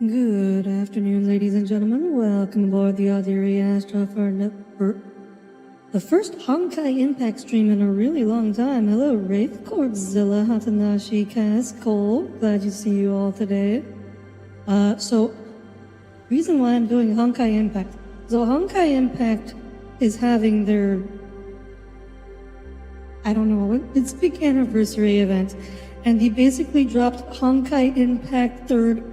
Good afternoon, ladies and gentlemen. Welcome aboard the Audire Astra for the first Honkai Impact stream in a really long time. Hello, Wraith, Cordzilla, Hatanashi, Cass, Cole. Glad to see you all today. Reason why I'm doing Honkai Impact. So Honkai Impact is having their, it's big anniversary event. And he basically dropped Honkai Impact 3rd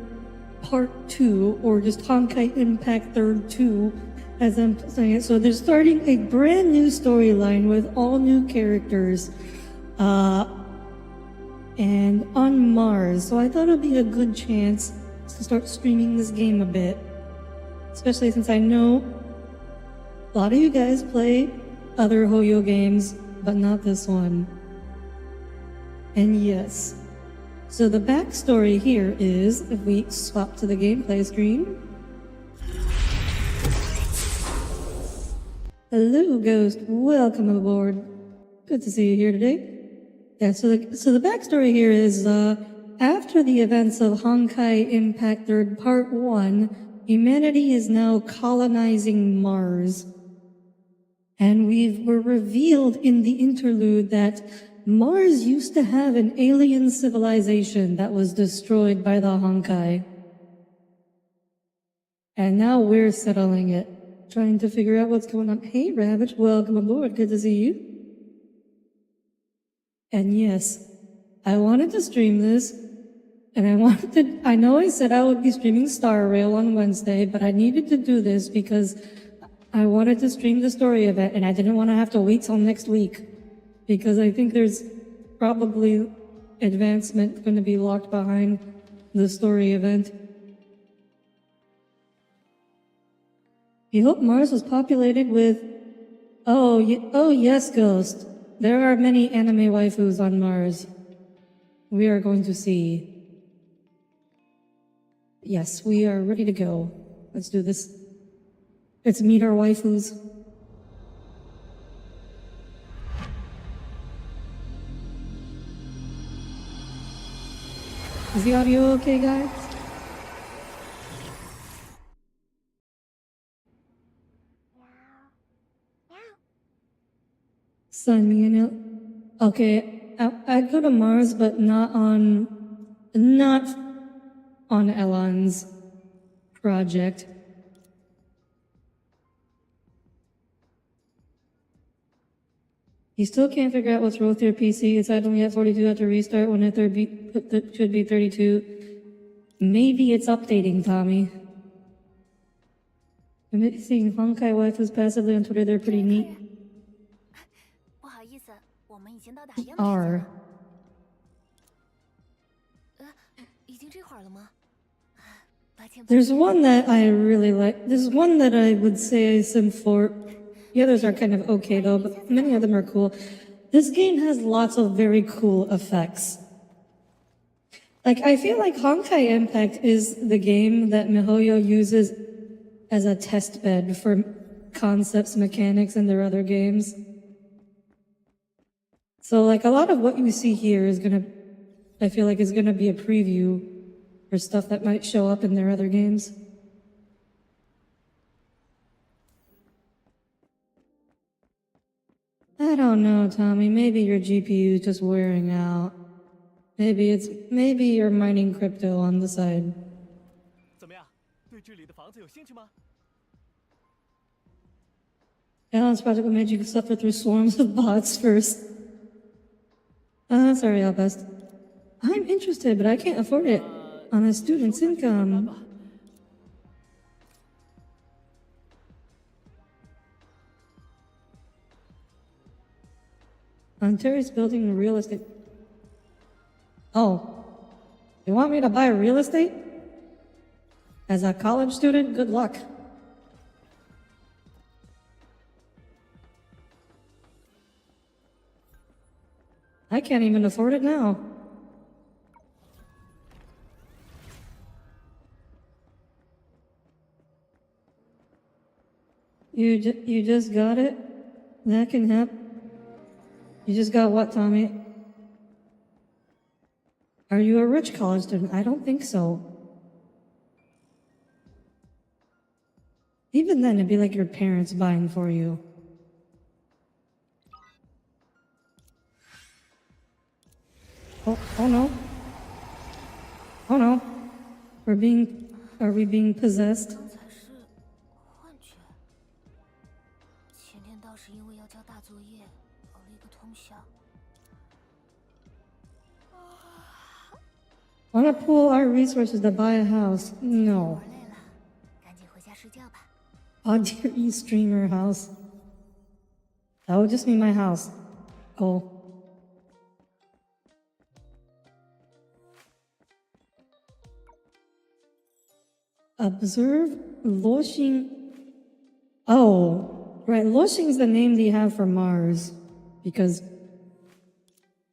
Part 2, or just Honkai Impact 3rd 2, as I'm saying it. So they're starting a brand new storyline with all new characters, and on Mars. So I thought it would be a good chance to start streaming this game a bit. Especially since I know a lot of you guys play other Ho-Yo games, but not this one. And yes. So the backstory here is, if we swap to the gameplay screen. Hello, Ghost. Welcome aboard. Good to see you here today. Yeah, so the backstory here is, after the events of Honkai Impact 3rd Part 1, humanity is now colonizing Mars. And we're revealed in the interlude that Mars used to have an alien civilization that was destroyed by the Honkai. And now we're settling it, trying to figure out what's going on. Hey, Ravage, welcome aboard. Good to see you. And yes, I wanted to stream this, and I know I said I would be streaming Star Rail on Wednesday, but I needed to do this because I wanted to stream the story event, and I didn't want to have to wait till next week. Because I think there's probably advancement going to be locked behind the story event. You hope Mars was populated with... Oh yes, Ghost. There are many anime waifus on Mars. We are going to see. Yes, we are ready to go. Let's do this. Let's meet our waifus. Is the audio okay, guys? Sign me in. Okay, I'd go to Mars, but not on Elon's project. You still can't figure out what's wrong with your PC. It's only at 42 after restart when it should be 32. Maybe it's updating, Tommy. I'm seeing Honkai waifus passively on Twitter. They're pretty neat. R. There's one that I really like. There's one that I would say I sim for. The others are kind of okay though, but many of them are cool. This game has lots of very cool effects. Like, I feel like Honkai Impact is the game that miHoYo uses as a test bed for concepts, mechanics, and their other games. So, like, a lot of what you see here I feel like is gonna be a preview for stuff that might show up in their other games. I don't know, Tommy. Maybe your GPU is just wearing out. Maybe you're mining crypto on the side. Alan's project will make you suffer through swarms of bots first. Sorry, Albest. I'm interested, but I can't afford it on a student's income. Ontario's building real estate. Oh, you want me to buy real estate? As a college student, good luck. I can't even afford it now. You just got it? That can happen. You just got what, Tommy? Are you a rich college student? I don't think so. Even then, it'd be like your parents buying for you. Oh no. Oh no. Are we being possessed? 刚才是幻觉。前天倒是因为要交大作业，熬了一个通宵。Wanna pool our resources to buy a house? No. 玩累了，赶紧回家睡觉吧。Audire streamer house. That would just be my house. Oh. Observe Loshing. Oh, right. Loshing is the name they have for Mars because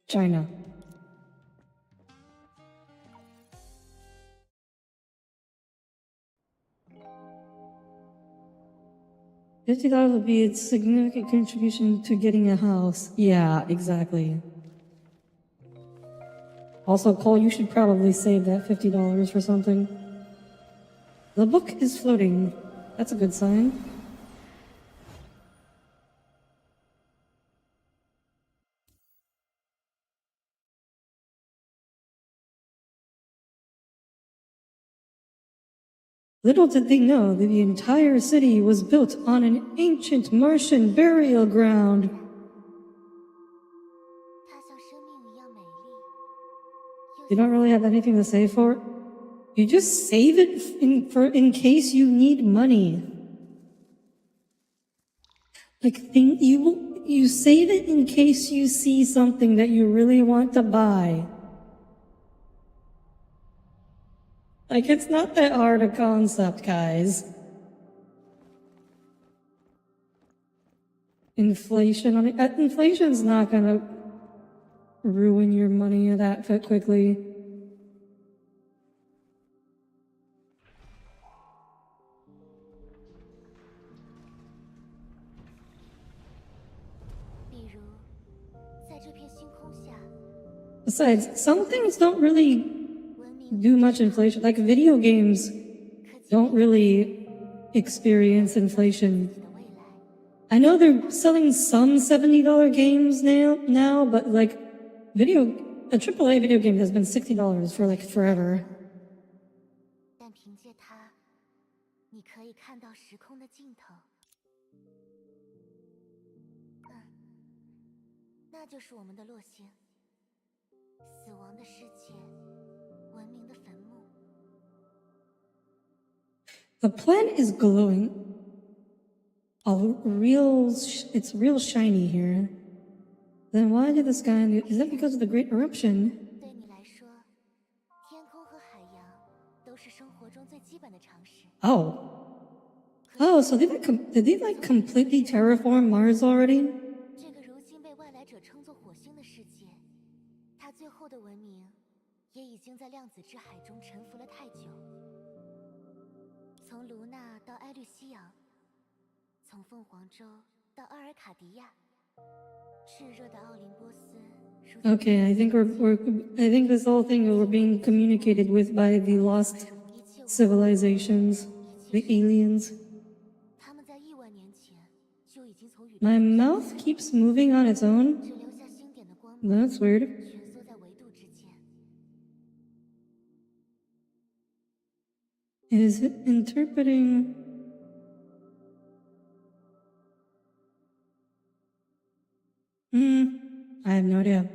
China. $50 would be a significant contribution to getting a house. Yeah, exactly. Also, Cole, you should probably save that $50 for something. The book is floating. That's a good sign. Little did they know that the entire city was built on an ancient Martian burial ground. 它像生命一样美丽。 You don't really have anything to save for it? You just save it in case you need money. Like you save it in case you see something that you really want to buy. Like, it's not that hard a concept, guys. Inflation's not gonna ruin your money that quickly. 比如，在这片星空下， Besides, some things don't really 文明 do much inflation. Like, video games don't really experience inflation. 的未来。 I know they're selling some $70 games now, but like a AAA video game has been $60 for like forever. 但凭借它，你可以看到时空的尽头。那就是我们的落星，死亡的世界，文明的坟墓。 The planet is glowing. It's real shiny here. Then why did the sky? Is that because of the Great Eruption? 对你来说，天空和海洋都是生活中最基本的常识。 Oh, so did they like completely terraform Mars already? 这个如今被外来者称作火星的世界，它最后的文明也已经在量子之海中沉浮了太久。从卢娜到埃律西昂，从凤凰洲到奥尔卡迪亚，炽热的奥林波斯。 Okay, I think I think this whole thing we're being communicated with by the lost civilizations, the aliens. 他们在亿万年前就已经从宇宙 My mouth keeps moving on its own. 只留下星点的光芒， That's weird. 蜷缩在维度之间。 Is it interpreting? I have no idea.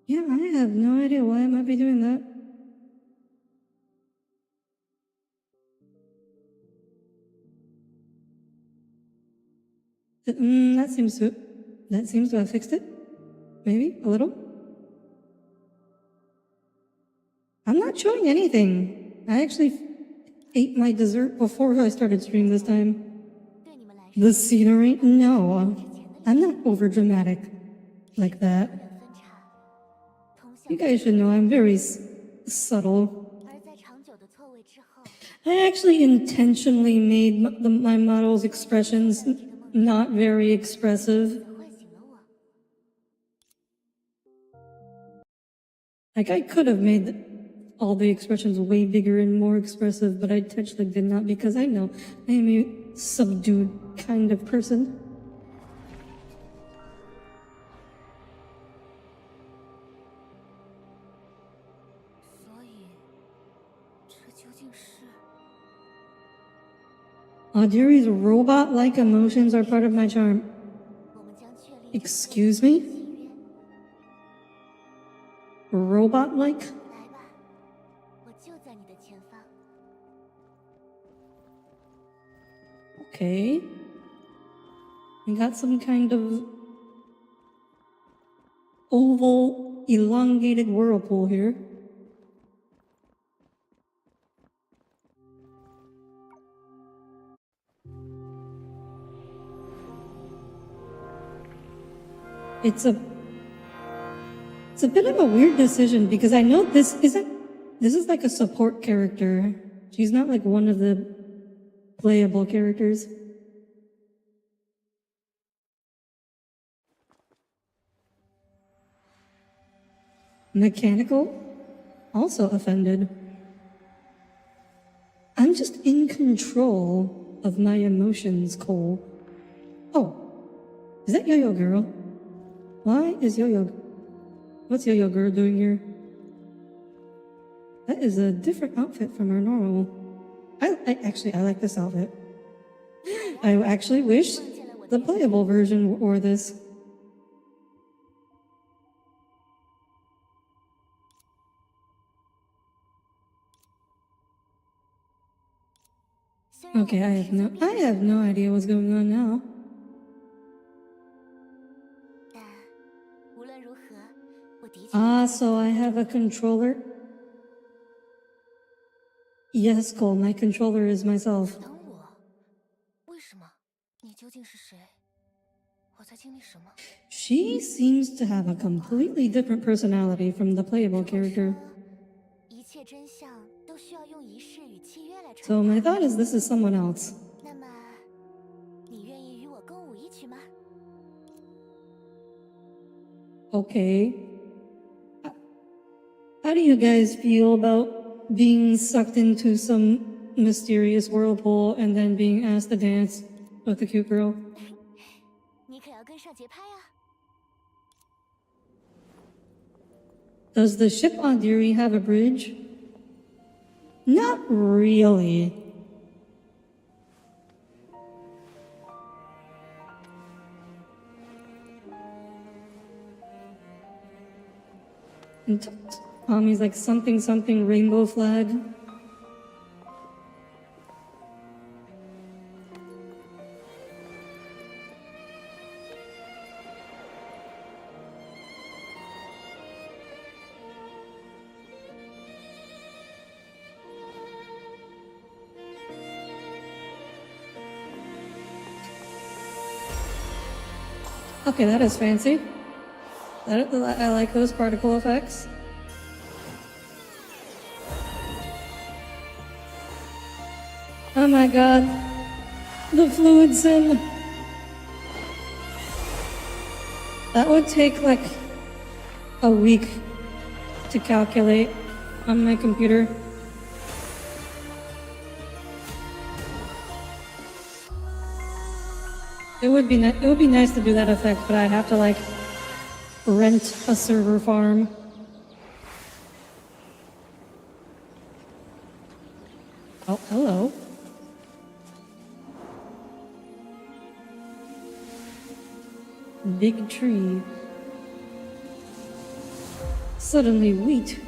Yeah, I have no idea why I might be doing that. That seems to have fixed it. Maybe a little. I'm not showing anything. I actually ate my dessert before I started stream this time. 对你们来说， The scenery? No, 之前的 I'm not over dramatic like that. 人分叉，通向 You guys should know I'm very subtle. 而在长久的错位之后， I actually intentionally made my model's expressions not very expressive. 唤醒了我。Like, I could have made all the expressions way bigger and more expressive, but I intentionally did not because I know I am a subdued kind of person. Audire's robot-like emotions are part of my charm. Excuse me? Robot-like? Okay. We got some kind of oval, elongated whirlpool here. It's a bit of a weird decision because I know this is like a support character. She's not like one of the playable characters. Mechanical? Also offended. I'm just in control of my emotions, Cole. Oh, is that Yo-Yo Girl? Why is What's Yo-Yo Girl doing here? That is a different outfit from her normal. I like this outfit. I actually wish the playable version wore this. Okay, I have no idea what's going on now. So I have a controller? Yes, Cole, my controller is myself. She seems to have a completely different personality from the playable character. So my thought is this is someone else. Okay. How do you guys feel about being sucked into some mysterious whirlpool and then being asked to dance with a cute girl? Does the ship Audire have a bridge? Not really. And Tommy's like something rainbow flag. Okay, that is fancy. I like those particle effects. Oh my god. The fluid sim. That would take like a week to calculate on my computer. It would be nice to do that effect, but I'd have to like rent a server farm. Oh, hello. Big tree. Suddenly wheat.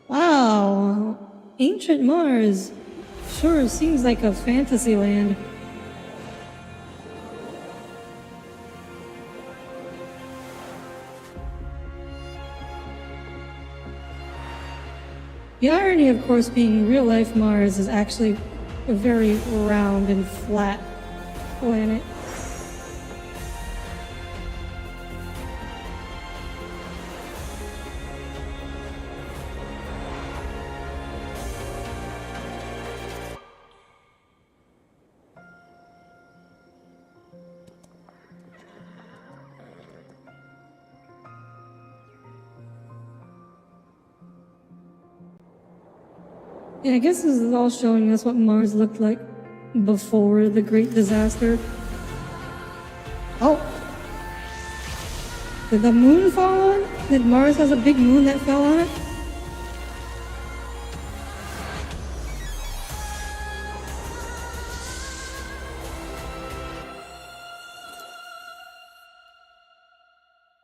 Wow, ancient Mars sure seems like a fantasy land. The irony, of course, being real-life Mars is actually a very round and flat planet. Yeah, I guess this is all showing us what Mars looked like before the Great Disaster. Oh! Did the moon fall on it? Did Mars has a big moon that fell on it?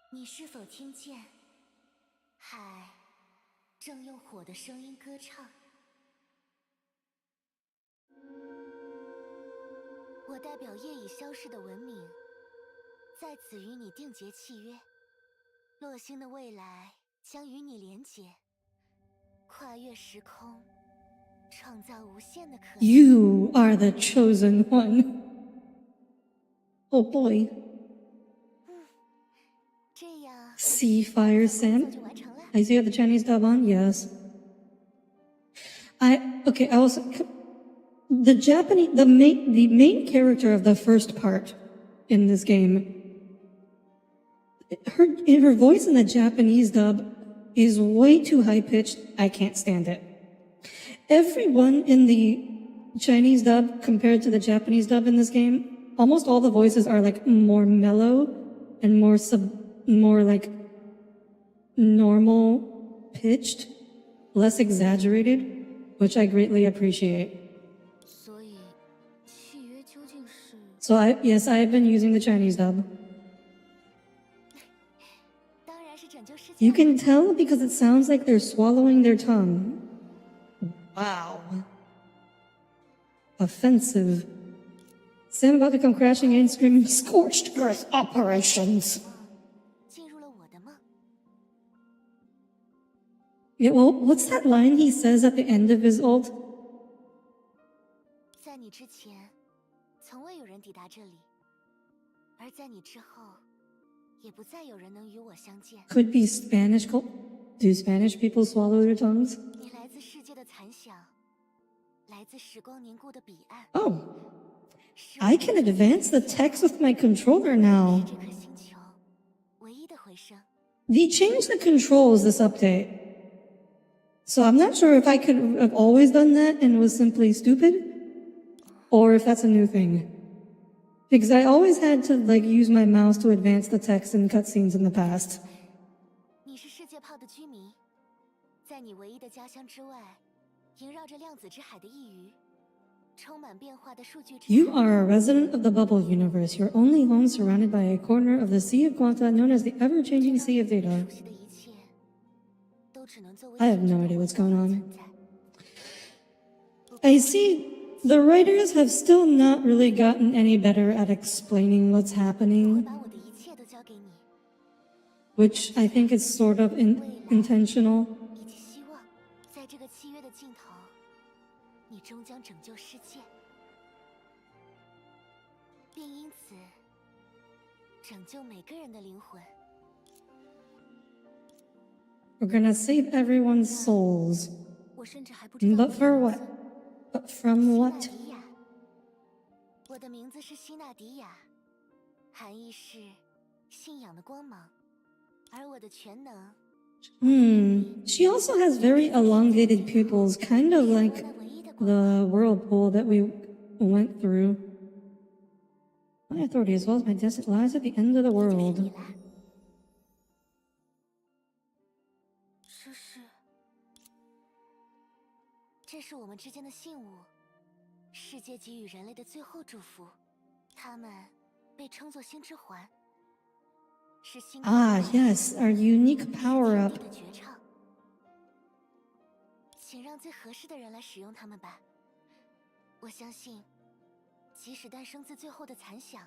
你是否听见海正用火的声音歌唱？我代表业已消逝的文明，在此与你订结契约。洛星的未来将与你连结，跨越时空，创造无限的可能。You are the chosen one. Oh boy. 这样 Sea Fire Sam. 就完成了。 I see you have the Chinese dub on. Yes. I also the Japanese the main character of the first part in this game. Her voice in the Japanese dub is way too high pitched. I can't stand it. Everyone in the Chinese dub compared to the Japanese dub in this game, almost all the voices are like more mellow and more like normal pitched, less exaggerated, which I greatly appreciate. 所以，契约究竟是？ So I've been using the Chinese dub. 当然是拯救世界。 You can tell because it sounds like they're swallowing their tongue. Wow. Offensive. Sam about to come crashing in screaming, "Scorched Earth operations!" 进入了我的梦。 Yeah, well, what's that line he says at the end of his ult? 在你之前，从未有人抵达这里，而在你之后，也不再有人能与我相见。 Could be Spanish. Do Spanish people swallow their tongues? 你来自世界的残响，来自时光凝固的彼岸。 Oh. I can advance the text with my controller now. 这颗星球唯一的回声。 They changed the controls this update. So I'm not sure if I could have always done that and was simply stupid, or if that's a new thing. Because I always had to use my mouse to advance the text in cutscenes in the past. 你是世界炮的居民，在你唯一的家乡之外，萦绕着量子之海的一隅，充满变化的数据之海。 You are a resident of the bubble universe, your only home surrounded by a corner of the Sea of Quanta known as the ever-changing Sea of Data. 熟悉的一切，都只能作为 I have no idea what's going on. 存在。 I see the writers have still not really gotten any better at explaining what's 我 happening, 把我的一切都交给你， which I think is sort of intentional. 以及希望，在这个契约的尽头，你终将拯救世界，并因此拯救每个人的灵魂。 We're gonna save everyone's souls. 我甚至还不知道 But for what? But from 希纳 what? 迪亚，我的名字是希纳迪亚，含义是信仰的光芒，而我的全能 She also has very elongated pupils, kind of like 那唯一的光。 the whirlpool that we went through. My authority as well as my destiny lies at the end of the 就是 world. 你啦。这是我们之间的信物，世界给予人类的最后祝福。它们被称作星之环，是星 Ah, yes, our unique power-up. 的绝唱。请让最合适的人来使用它们吧。我相信，即使诞生自最后的残响，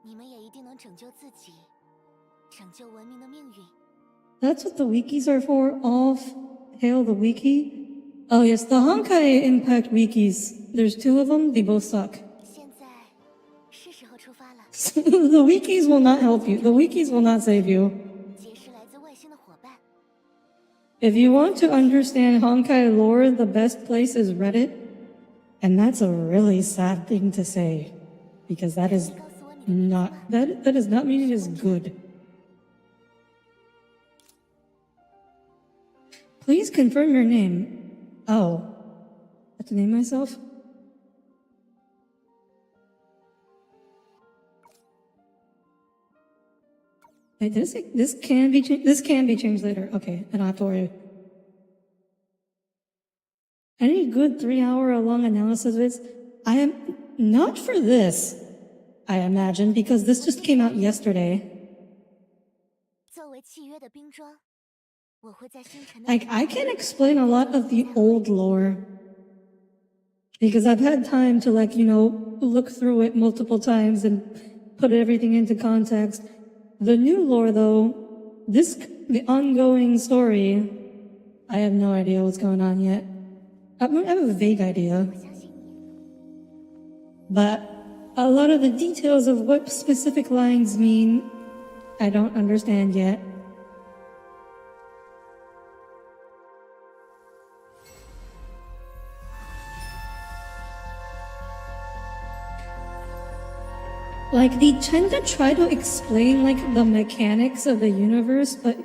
你们也一定能拯救自己，拯救文明的命运。 That's what the wikis are for. All hail the wiki. Oh yes, the Honkai Impact wikis. There's 2 of them. They both suck. 现在是时候出发了， The wikis will not help you. The wikis will not save you. 结识来自外星的伙伴。 If you want to understand Honkai lore, the best place is Reddit. And that's a really sad thing to say. Because that is 告诉我你的 not, that does not mean it is good. Please confirm your name. Oh, have to name myself. Wait, this can be changed later. Okay, I don't have to worry. Any good 3-hour long analysis of it? I am not for this, I imagine, because this just came out yesterday. 作为契约的兵装，我会在星辰的 Like, I can explain a lot of the old lore. Because I've had time to, like, you know, look through it multiple times and put everything into context. The new lore, though, the ongoing story, I have no idea what's going on yet. I have a vague idea. 相信你。 But a lot of the details of what specific lines mean, I don't understand yet. Like, they tend to try to explain, like, the mechanics of the universe, but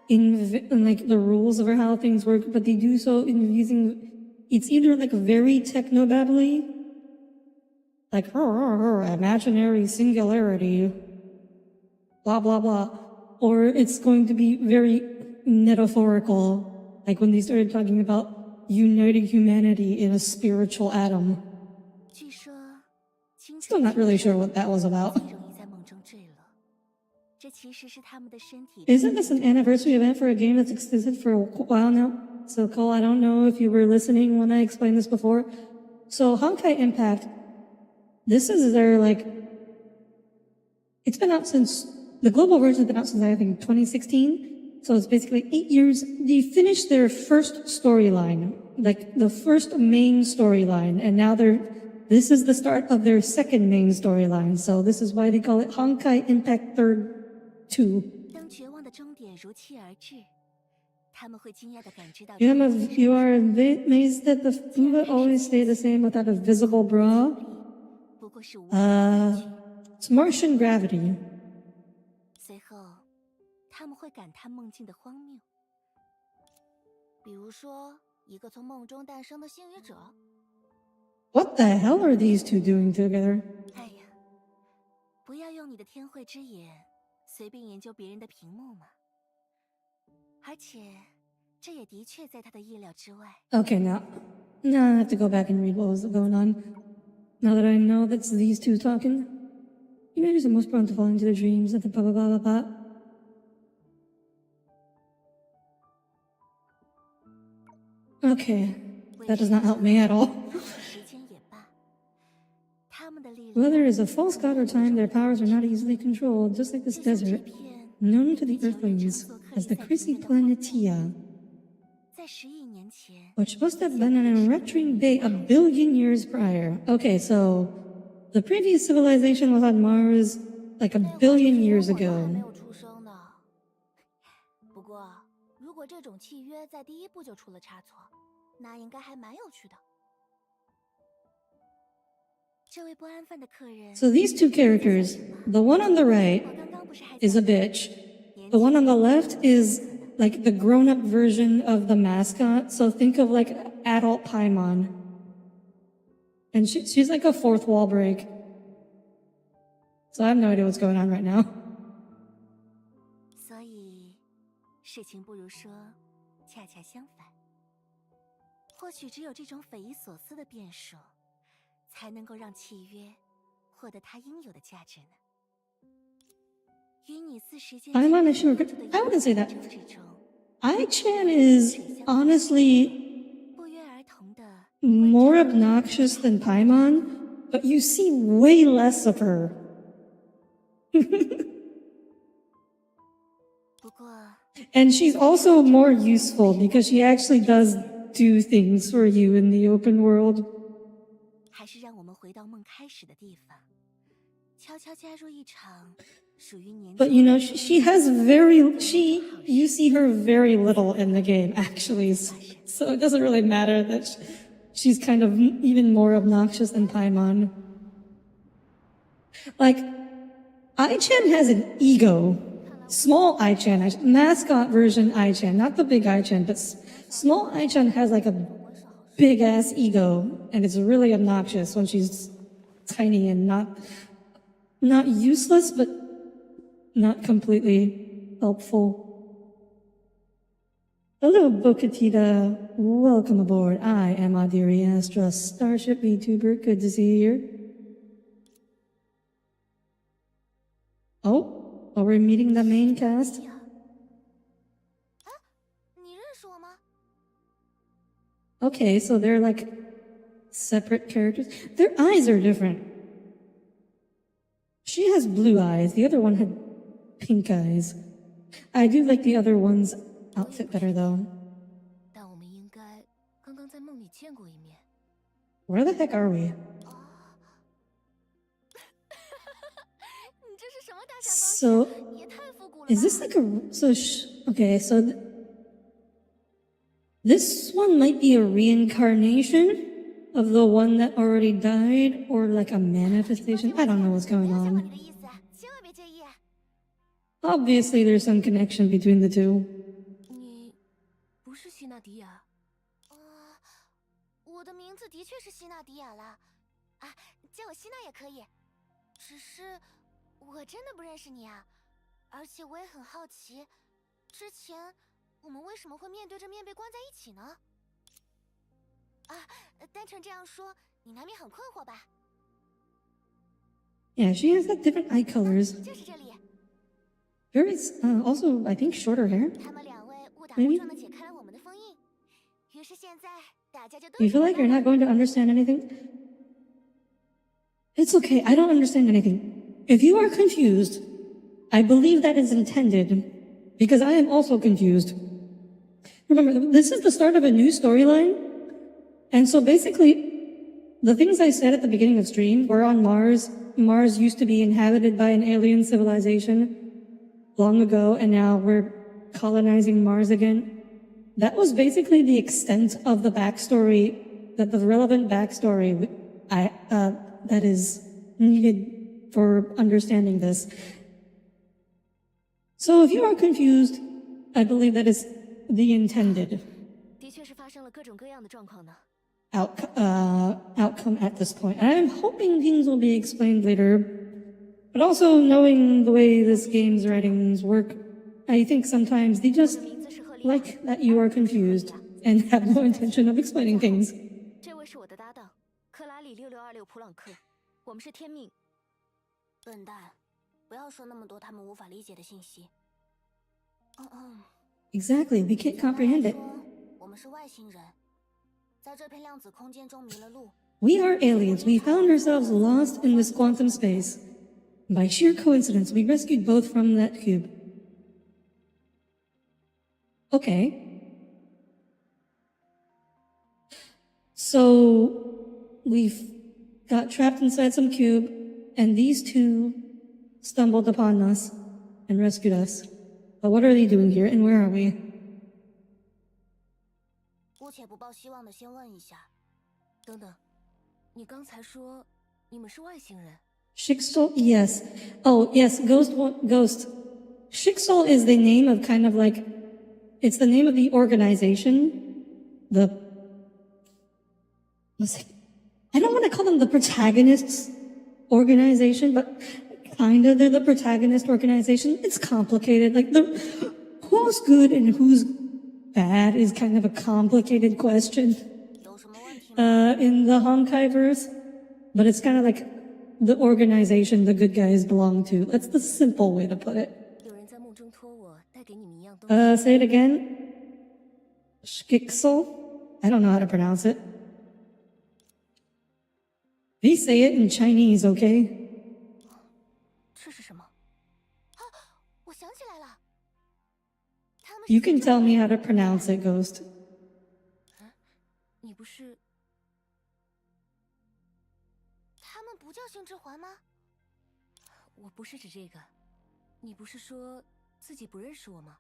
in like, the rules of how things work, but they do so in using, it's either, like, very techno-babbly, like, imaginary singularity, blah, blah, blah, or it's going to be very metaphorical, like when they started talking about uniting humanity in a spiritual atom. 据说，清 Still not really sure what that was about. 最容易在梦中坠落。这其实是他们的身体。 Isn't this an anniversary event for a game that's existed for a while now? So, Cole, I don't know if you were listening when I explained this before. So, Honkai Impact, this is their, like, it's been out since, the global version's been out since, I think, 2016. So it's basically 8 years. They finished their first storyline, like the first main storyline, and now this is the start of their second main storyline. So this is why they call it Honkai Impact Third 2. 当绝望的终点如期而至，他们会惊讶地感知到。 You are amazed that the vtuber always stay the same without a visible bra? 不过是无。 It's Martian gravity. 随后，他们会感叹梦境的荒谬，比如说一个从梦中诞生的幸运者。 What the hell are these two doing together? 哎呀，不要用你的天慧之眼随便研究别人的屏幕嘛。而且，这也的确在他的意料之外。 Okay, now I have to go back and read what was going on. Now that I know that's these two talking. You may be the most prone to fall into the dreams of the blah blah blah blah blah. Okay, that does not help me at all. 时间也罢，他们的力量 Whether it's a false god or time, their powers are not easily controlled, just like this 就像这 desert, 片 known to the Earthlings as the Chrissy Planetia, 在10亿年前， which must have been an enriching bay a billion years prior. Okay, so the previous civilization was on Mars like a billion years 我还没 ago. 有出生呢。不过，如果这种契约在第一步就出了差错，那应该还蛮有趣的。这位不安分的客人， So these two characters, the one on the right 我刚刚不是还 is a bitch. The one on the left is like the grown-up version of the mascot. So think of like adult Paimon. And she's like a fourth wall break. So I have no idea what's going on right now. 所以事情不如说，恰恰相反。或许只有这种匪夷所思的变数，才能够让契约获得它应有的价值呢。与你似时间 Paimon is sure. I wouldn't say that. I-Chan is honestly 不约而同的 more obnoxious than Paimon, but you see way less of her. 不过 And she's also more useful because she actually does do things for you in the open world. 还是让我们回到梦开始的地方，悄悄加入一场属于年 But 轻 you know, she has you see her very little in the game, actually. So it doesn't really matter that she's kind of even more obnoxious than Paimon. Like, I-Chan has an ego. Small I-Chan, mascot version I-Chan, not the big I-Chan, but small I-Chan has like big ass ego, and it's really obnoxious when she's tiny and not useless, but not completely helpful. Hello, Bokatita. Welcome aboard. I am Audire Astra, starship vtuber. Good to see you here. Oh, we're meeting the main cast. 你认识我吗？ Okay, so they're like separate characters. Their eyes are different. She has blue eyes. The other one had pink eyes. I do like the other one's outfit better though. 但我们应该刚刚在梦里见过一面。 Where the heck are we? 你这是什么大小方 So, 式？也太复古了吧。 is this like okay, so this one might be a reincarnation of the one that already died, or like a manifestation. I don't know what's going 了解我 on. 你的意思，千万别介意。 Obviously, there's some connection between the two. 你不是希纳迪亚？我的名字的确是希纳迪亚啦，啊，叫我希娜也可以。只是我真的不认识你啊，而且我也很好奇，之前我们为什么会面对着面被关在一起呢？啊，单纯这样说，你难免很困惑吧？ Yeah, she has like different eye colors. 就是这里， Very, also, I think shorter hair. 他们两位误打 Maybe. 误撞的解开了我们的封印，于是现在大家就都 You feel like you're not going to understand anything? It's okay, I don't understand anything. If you are confused, I believe that is intended, because I am also confused. Remember, this is the start of a new storyline, and so basically, the things I said at the beginning of stream were on Mars. Mars used to be inhabited by an alien civilization long ago, and now we're colonizing Mars again. That was basically the extent of the backstory, the relevant backstory that is needed for understanding this. So if you are confused, I believe that is the intended 的确是发生了各种各样的状况呢。 outcome at this point. And I'm hoping things will be explained later. But also knowing the way this game's writings work, I think sometimes they just like that you are confused and have no intention of explaining things. 这位是我的搭档，克拉里6626普朗克，我们是天命。笨蛋，不要说那么多他们无法理解的信息。Exactly, we can't comprehend it. 我们是外星人，在这片量子空间中迷了路。 We are aliens. We found ourselves lost in this quantum space. By sheer coincidence, we rescued both from that cube. Okay. So, we've got trapped inside some cube, and these two stumbled upon us and rescued us. But what are they doing here, and where are we? 姑且不抱希望的先问一下。等等，你刚才说你们是外星人？ Shixol, yes. Oh, yes, Ghost. Shixol is the name of kind of like, it's the name of the organization. I don't want to call them the protagonists organization, but kind of they're the protagonist organization. It's complicated. Like who's good and who's bad is kind of a complicated question 有什么问题吗？ in the Honkai verse, but it's kind of like the organization the good guys belong to. That's the simple way to put it. 有人在梦中托我带给你们一样东西。 Say it again. Shkixel? I don't know how to pronounce it. Please say it in Chinese, okay? 这是什么？啊，我想起来了，他们 You can tell me how to pronounce it, Ghost. 你不是？他们不叫星之环吗？我不是指这个。你不是说自己不认识我吗？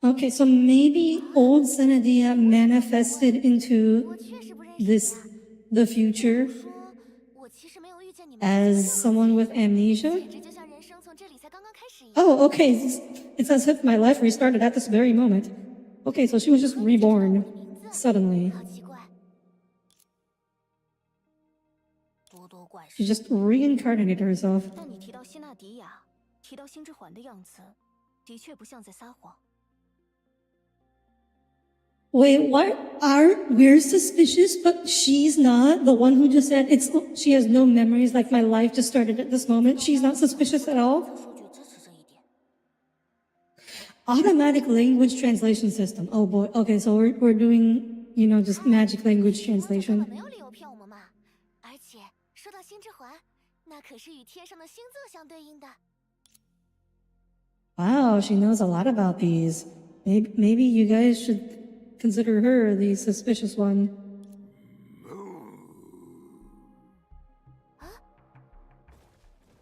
Okay, so maybe old Zenadia manifested into 我确实不认识你 this, 啊。 the future, 说，我其实没有遇见你们 as someone with amnesia. 简直就像人生从这里才刚刚开始一样。 Oh, okay. It's as if my life restarted at this very moment. Okay, so she was just reborn suddenly. 好奇怪，事。 She just reincarnated herself. 但你提到希纳迪亚，提到星之环的样子，的确不像在撒谎。 Wait, what? We're suspicious, but she's not? The one who just said she has no memories, like my life just started at this moment. She's not suspicious at all? 数据支持这一点。 Automatic language translation system. Oh boy. Okay, so we're doing, just magic language 没 translation. 有理由骗我们嘛。而且说到星之环，那可是与天上的星座相对应的。 Wow, she knows a lot about these. Maybe you guys should consider her the suspicious one.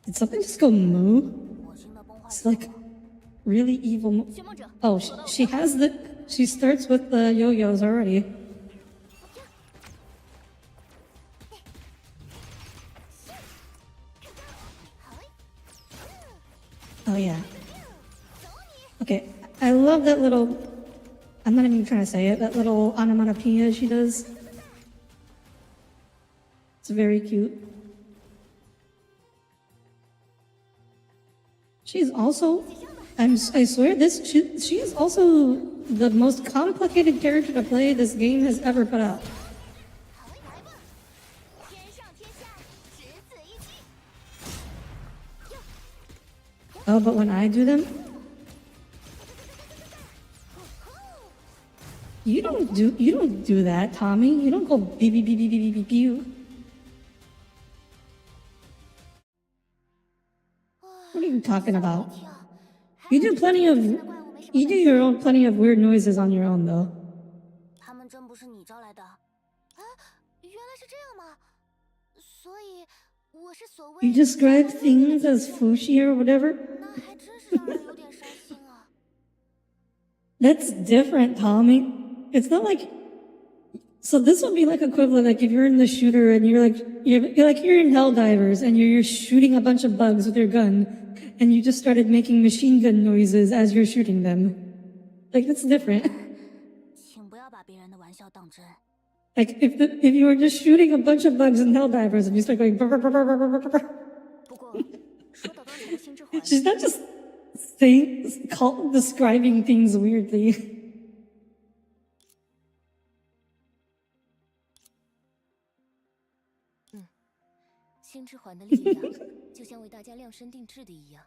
Did something just go moo? 火星的崩坏 It's like really evil. Oh, she starts with the yo-yos already. Oh yeah. Okay, I love that little, I'm not even trying to say it, that little onomatopoeia she does. It's very cute. She's also, I swear she is also the most complicated character to play this game has ever put out. 来吧，天上天下，只此一击。 Oh, but when I do them, you don't do that, Tommy. You don't go beep beep beep beep beep beep beep. What are you talking about? You do plenty of weird noises on your own though. 他们真不是你招来的。啊，原来是这样吗？所以我是所谓。 You describe things as fushi or whatever. 那还真是让人有点伤心啊。 That's different, Tommy. It's not like. So this would be like equivalent, like if you're in the shooter and you're in Helldivers and you're shooting a bunch of bugs with your gun, and you just started making machine gun noises as you're shooting them. Like that's different. 请不要把别人的玩笑当真。 Like if you were just shooting a bunch of bugs in Helldivers and you start going. 不过，说到刚才的星之环， She's not just describing things weirdly. 星之环的力量，就像为大家量身定制的一样。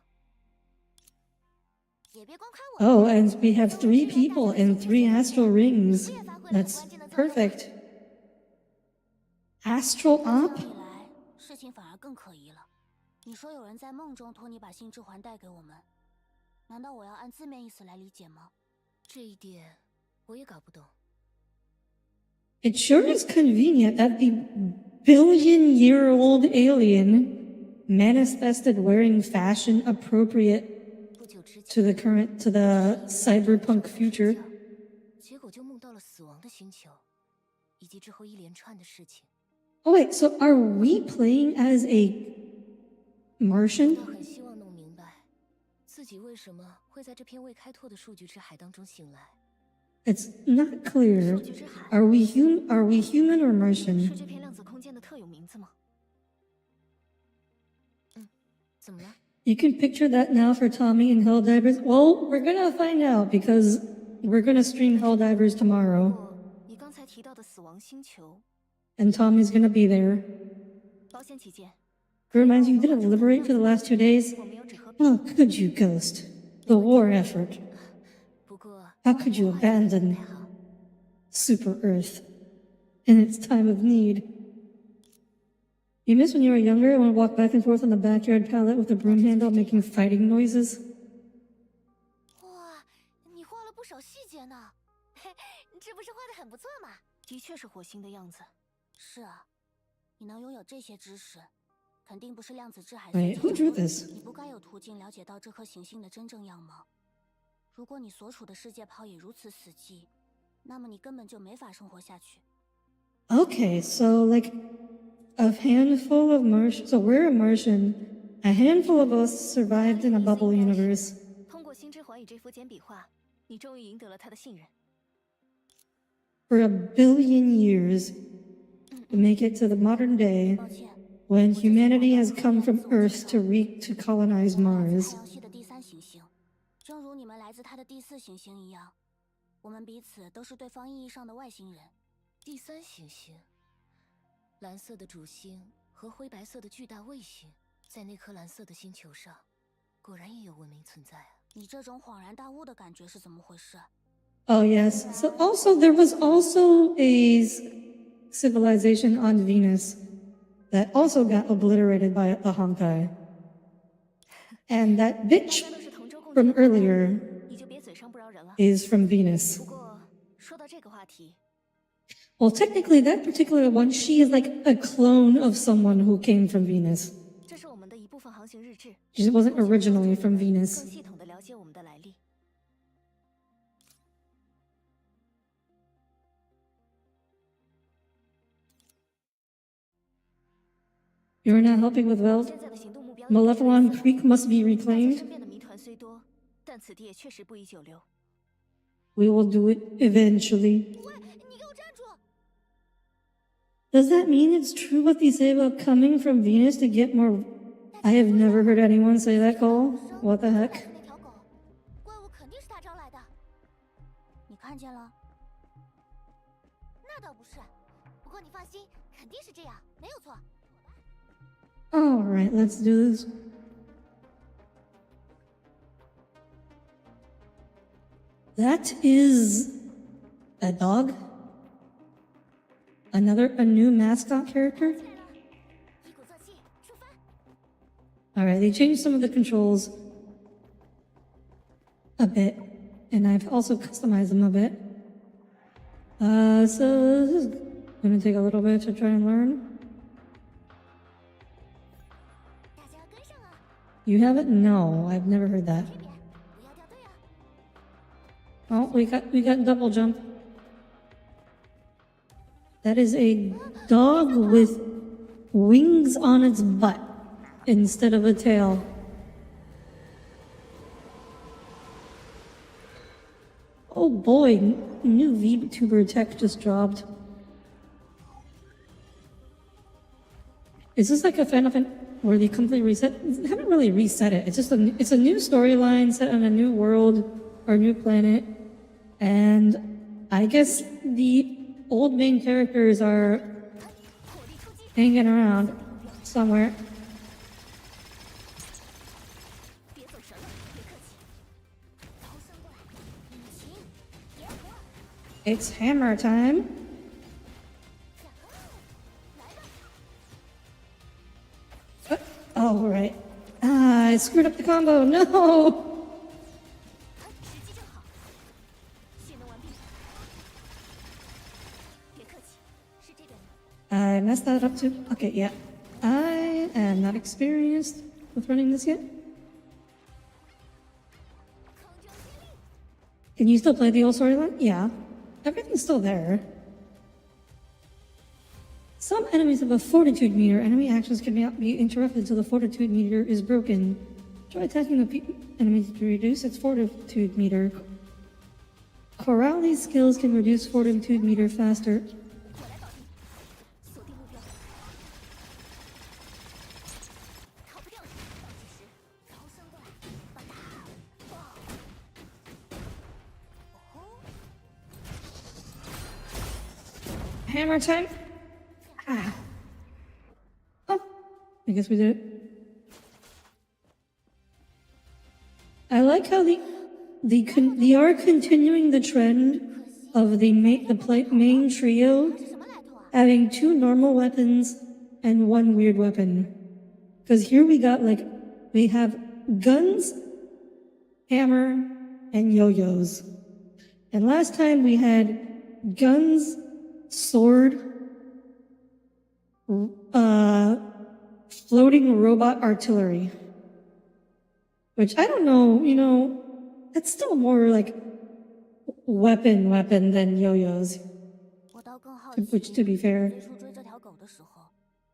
也别光夸我。 Oh, and we have 3 people and 3 astral rings. That's perfect. Astral 这样 op? 一来，事情反而更可疑了。你说有人在梦中托你把星之环带给我们，难道我要按字面意思来理解吗？这一点我也搞不懂。 It sure is convenient that the billion-year-old alien manifested wearing fashion appropriate 不久之 to 前， the cyberpunk future. 结果就梦到了死亡的星球，以及之后一连串的事情。 Oh wait, so are we playing as a Martian? 我很希望弄明白，自己为什么会在这片未开拓的数据之海当中醒来。 It's not clear. Are we human or 是 Martian? 这片量子空间的特有名字吗？怎么了？ You can picture that now for Tommy and Helldivers. Well, we're gonna find out because we're gonna stream Helldivers tomorrow, 你刚才提到的死亡星球， and Tommy's gonna be there. 保险起见， It reminds you, you didn't deliberate for the last 2 days? 我没有纸和笔。 How could you, Ghost? The war effort. 不过， How could you 不太 abandon 好。 Super Earth in its time of need? You miss when you were younger and would walk back and forth on the backyard pallet with a broom handle making fighting noises? 哇，你画了不少细节呢，嘿，这不是画的很不错吗？的确是火星的样子。是啊，你能拥有这些知识，肯定不是量子之海。 Wait, who drew this? 你不该有途径了解到这颗行星的真正样貌。如果你所处的世界泡也如此死寂，那么你根本就没法生活下去。 Okay, so like a handful of Martians. So we're a Martian. A handful of us survived in a bubble universe. 通过星之环与这幅简笔画，你终于赢得了他的信任。 For a billion years to make it to the modern day. 抱歉， when humanity has come from Earth to colonize 太 Mars. 阳系的第3行星，正如你们来自它的第4行星一样，我们彼此都是对方意义上的外星人。第3行星，蓝色的主星和灰白色的巨大卫星，在那颗蓝色的星球上，果然也有文明存在啊！你这种恍然大悟的感觉是怎么回事？ Oh yes. So also there was also a civilization on Venus that also got obliterated by the Honkai. And that bitch 大家都是同舟共济 from 的伙伴 earlier 你就别嘴上不饶人了。 is from Venus. 不过说到这个话题， Well, technically that particular one, she is like a clone of someone who came from Venus. 这是我们的一部分航行日志， She wasn't originally from 更 Venus. 系统的了解我们的来历。 You're not helping with Veld? 现在的行动目标 Malevolon Creek must be 大家 reclaimed. 身边的谜团虽多，但此地也确实不宜久留。 We will do it eventually. 喂，你给我站住！ Does that mean it's true what they say about coming from Venus to get more? I have never heard anyone say that, Cole. What the 带 heck? 着那条狗，怪物肯定是他招来的。你看见了？那倒不是，不过你放心，肯定是这样，没有错。 Alright, let's do this. That is a dog? A new mascot character? 起来了，一鼓作气，出发！ Alright, they changed some of the controls a bit, and I've also customized them a bit. So this is gonna take a little bit to try and learn. 大家要跟上啊！ You haven't? No, I've never heard that. 这边不要掉队啊！ Oh, we got double jump. That is a dog with wings on its butt instead of a tail. Oh boy, new VTuber tech just dropped. Is this like a Final Fantasy where they completely reset? They haven't really reset it. It's just it's a new storyline set on a new world or new planet, and I guess the old main characters are 火力出击， hanging around somewhere. 别走神了，别客气。逃生过来，引擎，点火， It's hammer time. 来吧！ Oh, right. Ah, I screwed up the combo. No! 时机正好，蓄能完毕。别客气，是这边的。 I messed that up too. Okay, yeah. I am not experienced with running this yet. 空中接力， Can you still play the old storyline? Yeah. Everything's still there. Some enemies have a fortitude meter. Enemy actions can be interrupted until the fortitude meter is broken. Try attacking the enemies to reduce its fortitude meter. Corral's skills can reduce fortitude meter faster. 我来保定，锁定目标。逃不掉了，倒计时，逃生过来，吧嗒，爆！哦吼！ Hammer time. Ah. Oh, I guess we did it. I like how they are continuing the trend of the main trio 这什么来头啊？ having 2 normal weapons and 1 weird weapon. Because here we have guns, hammer, and yo-yos. And last time we had guns, sword, floating robot artillery. Which I don't know, that's still more like weapon than yo-yos. 我倒更好 Which, 奇， to be fair. 最初追这条狗的时候，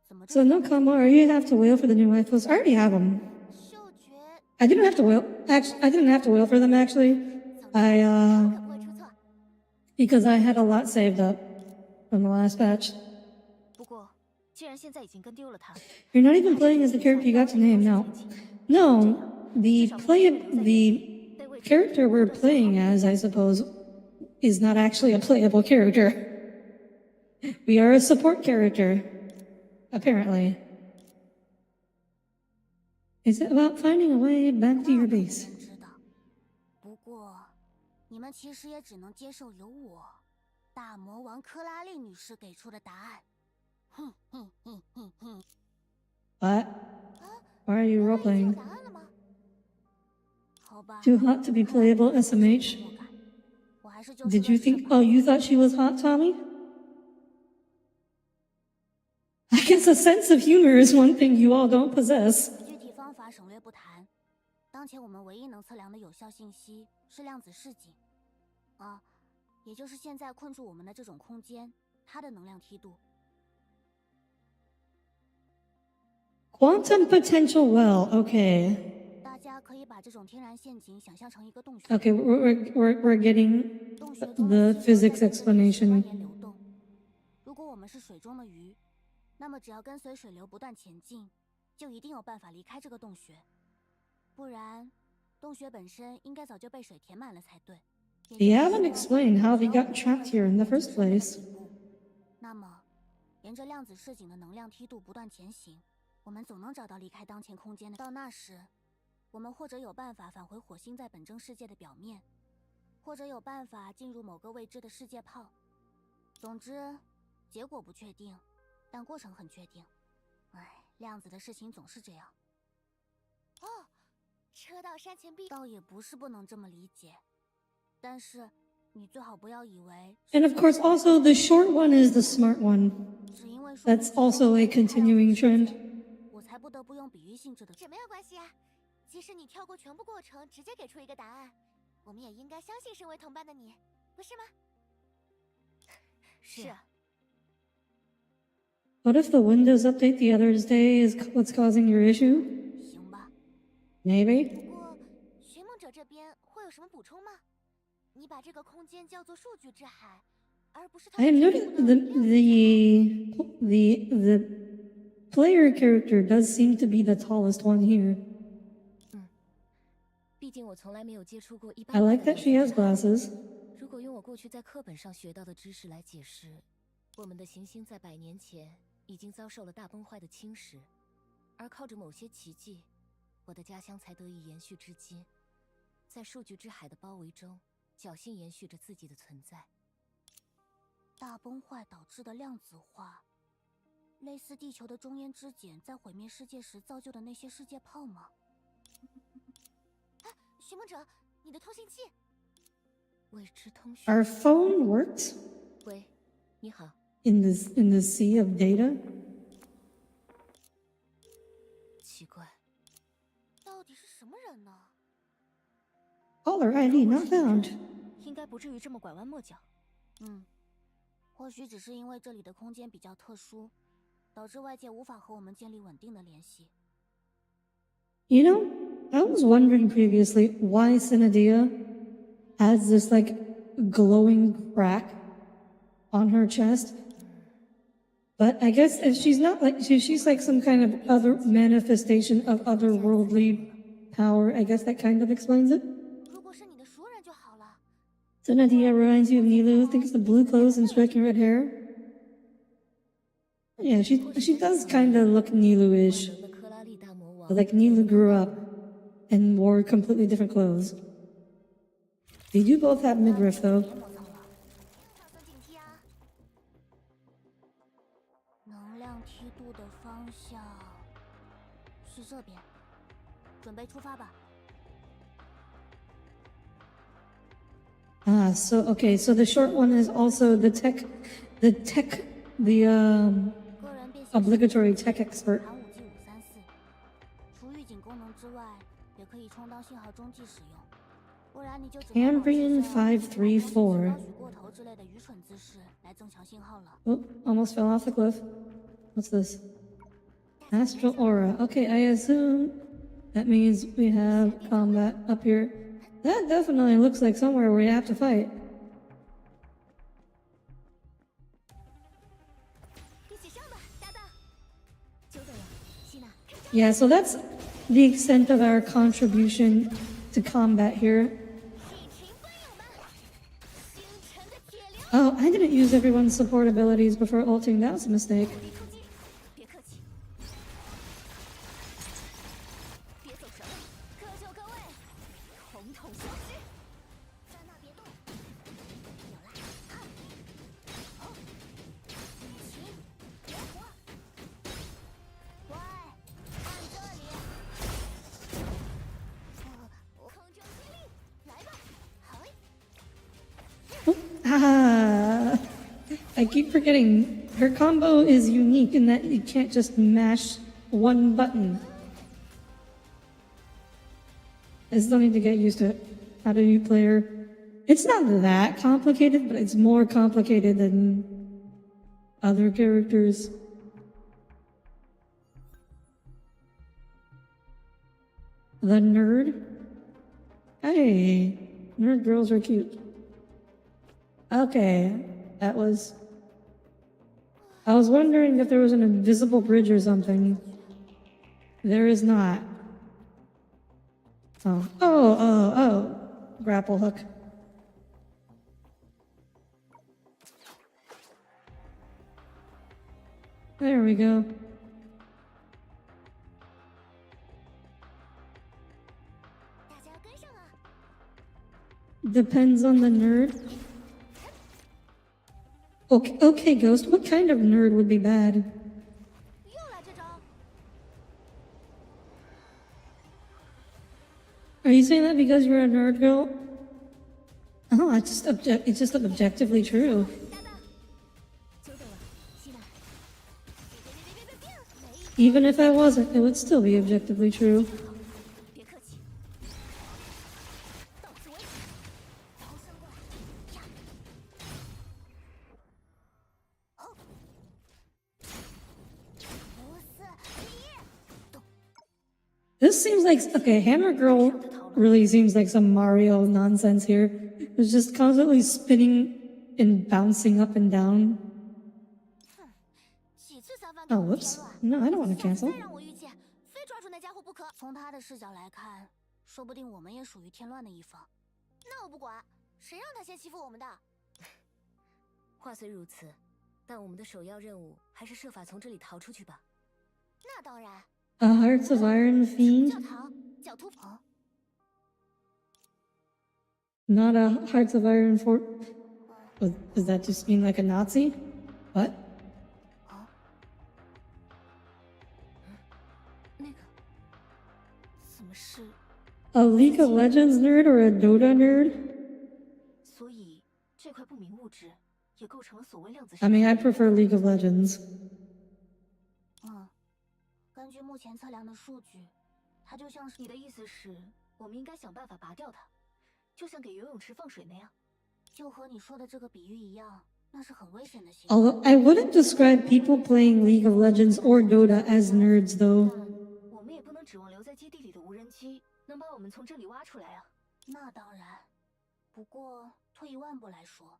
怎么 So no combo, or you have to wail for the new rifles. I already have them. 嗅觉 I didn't have to wail. Actually, I didn't have to wail for them actually. 可 I 不会出错。 because I had a lot saved up from the last batch. 不过，既然现在已经跟丢了他， You're not even playing as the character you got to name. No, the character we're playing as, I suppose, is not actually a playable character. We are a support character, apparently. Is it about finding a way back to your base? 知道。不过，你们其实也只能接受由我，大魔王科拉利女士给出的答案。哼哼哼哼哼。What? Why are you role-playing? 答案了吗？好吧。 Too hot to be playable SMH? 我还是就 Did you think? Oh, you thought she was hot, Tommy? I guess a sense of humor is one thing you all don't possess. 具体方法省略不谈。当前我们唯一能测量的有效信息是量子市井，也就是现在困住我们的这种空间，它的能量梯度。 Quantum potential well, okay. 大家可以把这种天然陷阱想象成一个洞穴。 Okay, we're getting the physics explanation. 流动。如果我们是水中的鱼，那么只要跟随水流不断前进，就一定有办法离开这个洞穴。不然，洞穴本身应该早就被水填满了才对。 They haven't explained how they got trapped here in the first place. 那么，沿着量子市井的能量梯度不断前行，我们总能找到离开当前空间的。到那时，我们或者有办法返回火星在本征世界的表面，或者有办法进入某个未知的世界泡。总之，结果不确定，但过程很确定。唉，量子的事情总是这样。哦，车到山前必倒也不是不能这么理解，但是你最好不要以为。And of course, also the short one is the smart one. That's also a continuing trend. 我才不得不用比喻性质的。这没有关系啊，即使你跳过全部过程，直接给出一个答案，我们也应该相信身为同伴的你，不是吗？是。 What if the Windows update the other day is what's causing your issue? 行吧。 Maybe. 不过，寻梦者这边会有什么补充吗？你把这个空间叫做数据之海，而不是。I have noticed the player character does seem to be the tallest one here. 毕竟我从来没有接触过I like that she has glasses. 如果用我过去在课本上学到的知识来解释，我们的行星在100年前已经遭受了大崩坏的侵蚀，而靠着某些奇迹，我的家乡才得以延续至今，在数据之海的包围中，侥幸延续着自己的存在。大崩坏导致的量子化，类似地球的中烟之茧在毁灭世界时造就的那些世界泡吗？寻梦者，你的通信器。未知通讯。Our phone works? 喂，你好。In the sea of data? 奇怪，到底是什么人呢？ Caller ID not found. 应该不至于这么拐弯抹角。或许只是因为这里的空间比较特殊，导致外界无法和我们建立稳定的联系。You know, I was wondering previously why Cynadia has this like glowing crack on her chest. But I guess if she's not like she's like some kind of other manifestation of otherworldly power, I guess that kind of explains it. 如果是你的熟人就好了。Cynadia reminds you of Nilu, thinks the blue clothes and striking red hair. Yeah, she does kind of look Nilu-ish. But like Nilu grew up and wore completely different clothes. They do both have midriff though. 能量梯度的方向是这边，准备出发吧。So okay, so the short one is also the obligatory tech expert. 除预警功能之外，也可以充当信号中继使用。不然你就只 Cambrian 534. 举过头之类的愚蠢姿势来增强信号了。 Oh, almost fell off the cliff. What's this? Astral aura. Okay, I assume that means we have combat up here. That definitely looks like somewhere we have to fight. 一起上吧，搭档。Yeah, so that's the extent of our contribution to combat here. 一群奔友们，星辰的铁流。 Oh, I didn't use everyone's support abilities before ulting. That was a mistake. 敌出击，别客气，别走神了，各就各位，统统消失。在那别动。有了，看，好，雨晴，别活。喂，按这里。空中接力，来吧，好。 Ah, I keep forgetting. Her combo is unique in that you can't just mash one button. I still need to get used to it. How do you play her? It's not that complicated, but it's more complicated than other characters. The nerd? Hey, nerd girls are cute. Okay, that was... I was wondering if there was an invisible bridge or something. There is not. Oh. Grapple hook. There we go. 大家跟上啊！ Depends on the nerd. Okay, Ghost, what kind of nerd would be bad? 又来这招。 Are you saying that because you're a nerd girl? Oh, it's just objectively true. 搭档，久等了，西娜。别！ Even if I wasn't, it would still be objectively true. 别客气，到此为止。逃生过来，呀！哦，不是你，动。 This seems like okay. Hammer Girl really seems like some Mario nonsense here. It's just constantly spinning and bouncing up and down. 几次三番 Oh, 搞 whoops. 添乱。 No, I don't want to 下次 cancel. 再让我遇见，非抓住那家伙不可。从他的视角来看，说不定我们也属于添乱的一方。那我不管，谁让他先欺负我们的？话虽如此，但我们的首要任务还是设法从这里逃出去吧。那当然。 A Hearts of Iron 教 Fiend, 堂，狡突啊！ not a Hearts of Iron for. Does that just mean like a Nazi? What? 那个，怎么是？ A League of Legends nerd or a Dota nerd? 所以这块不明物质也构成了所谓量子。 I mean, I prefer League of Legends. 根据目前测量的数据，它就像是……你的意思是，我们应该想办法拔掉它，就像给游泳池放水那样？就和你说的这个比喻一样，那是很危险的行为。 Although I wouldn't describe people playing League of Legends or Dota as nerds, though. 但我们也不能指望留在基地里的无人机能把我们从这里挖出来啊。那当然，不过退一万步来说，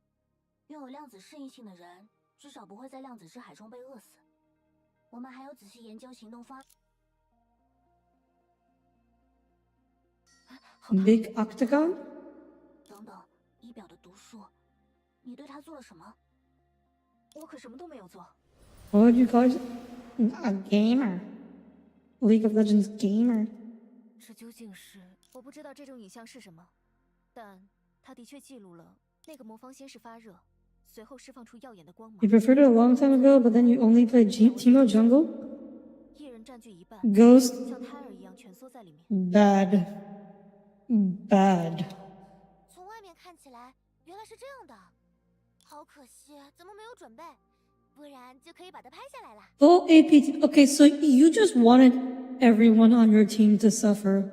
拥有量子适应性的人，至少不会在量子之海中被饿死。我们还有仔细研究行动方。 Big Octagon? 等等，仪表的读数，你对他做了什么？我可什么都没有做。 What would you call yourself? A gamer. League of Legends gamer. 这究竟是……我不知道这种影像是什么，但它的确记录了那个魔方先是发热，随后释放出耀眼的光芒。 You preferred it a long time ago, but then you only played Teemo Jungle? 一人占据一半， Ghost? 像胎儿一样蜷缩在里面。 Bad. Bad. 从外面看起来，原来是这样的，好可惜，怎么没有准备？不然就可以把它拍下来了。 Full APT. Okay, so you just wanted everyone on your team to suffer.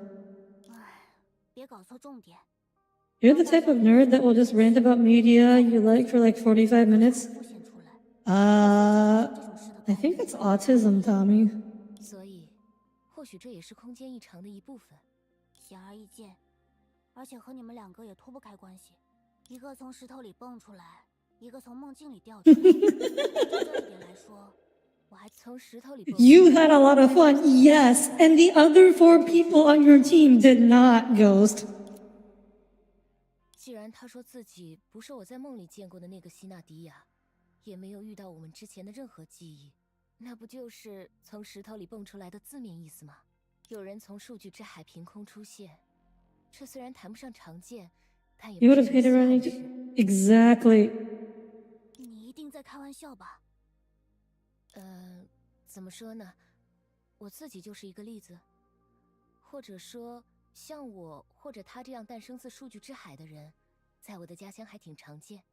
唉，别搞错重点。 You're the type of nerd that will just rant about media you like for like 45 minutes. 凸显出来， Uh, 这种事的 I think it's autism, Tommy. 所以，或许这也是空间异常的一部分。显而易见，而且和你们两个也脱不开关系。一个从石头里蹦出来，一个从梦境里掉出来。就这一点来说，我还从石头里蹦出来。 You had a lot of fun, yes, and the other 4 people on your team did not, Ghost. 既然他说自己不是我在梦里见过的那个希纳迪亚，也没有遇到我们之前的任何记忆，那不就是从石头里蹦出来的字面意思吗？有人从数据之海凭空出现，这虽然谈不上常见，但也 You 不 would 是 have 什 hit 么 it 吓 right 人 into 事。 exactly. 你一定在开玩笑吧？怎么说呢？我自己就是一个例子，或者说，像我或者他这样诞生自数据之海的人，在我的家乡还挺常见。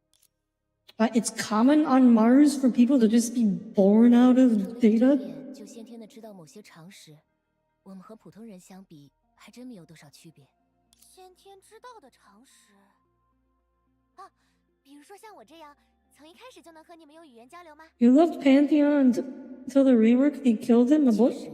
It's common on Mars for people to just be born out of 除了一睁 data. 眼就先天的知道某些常识，我们和普通人相比，还真没有多少区别。先天知道的常识啊，比如说像我这样，从一开始就能和你们用语言交流吗？ You loved Pantheon until the rework. He killed him. 其 What? 实，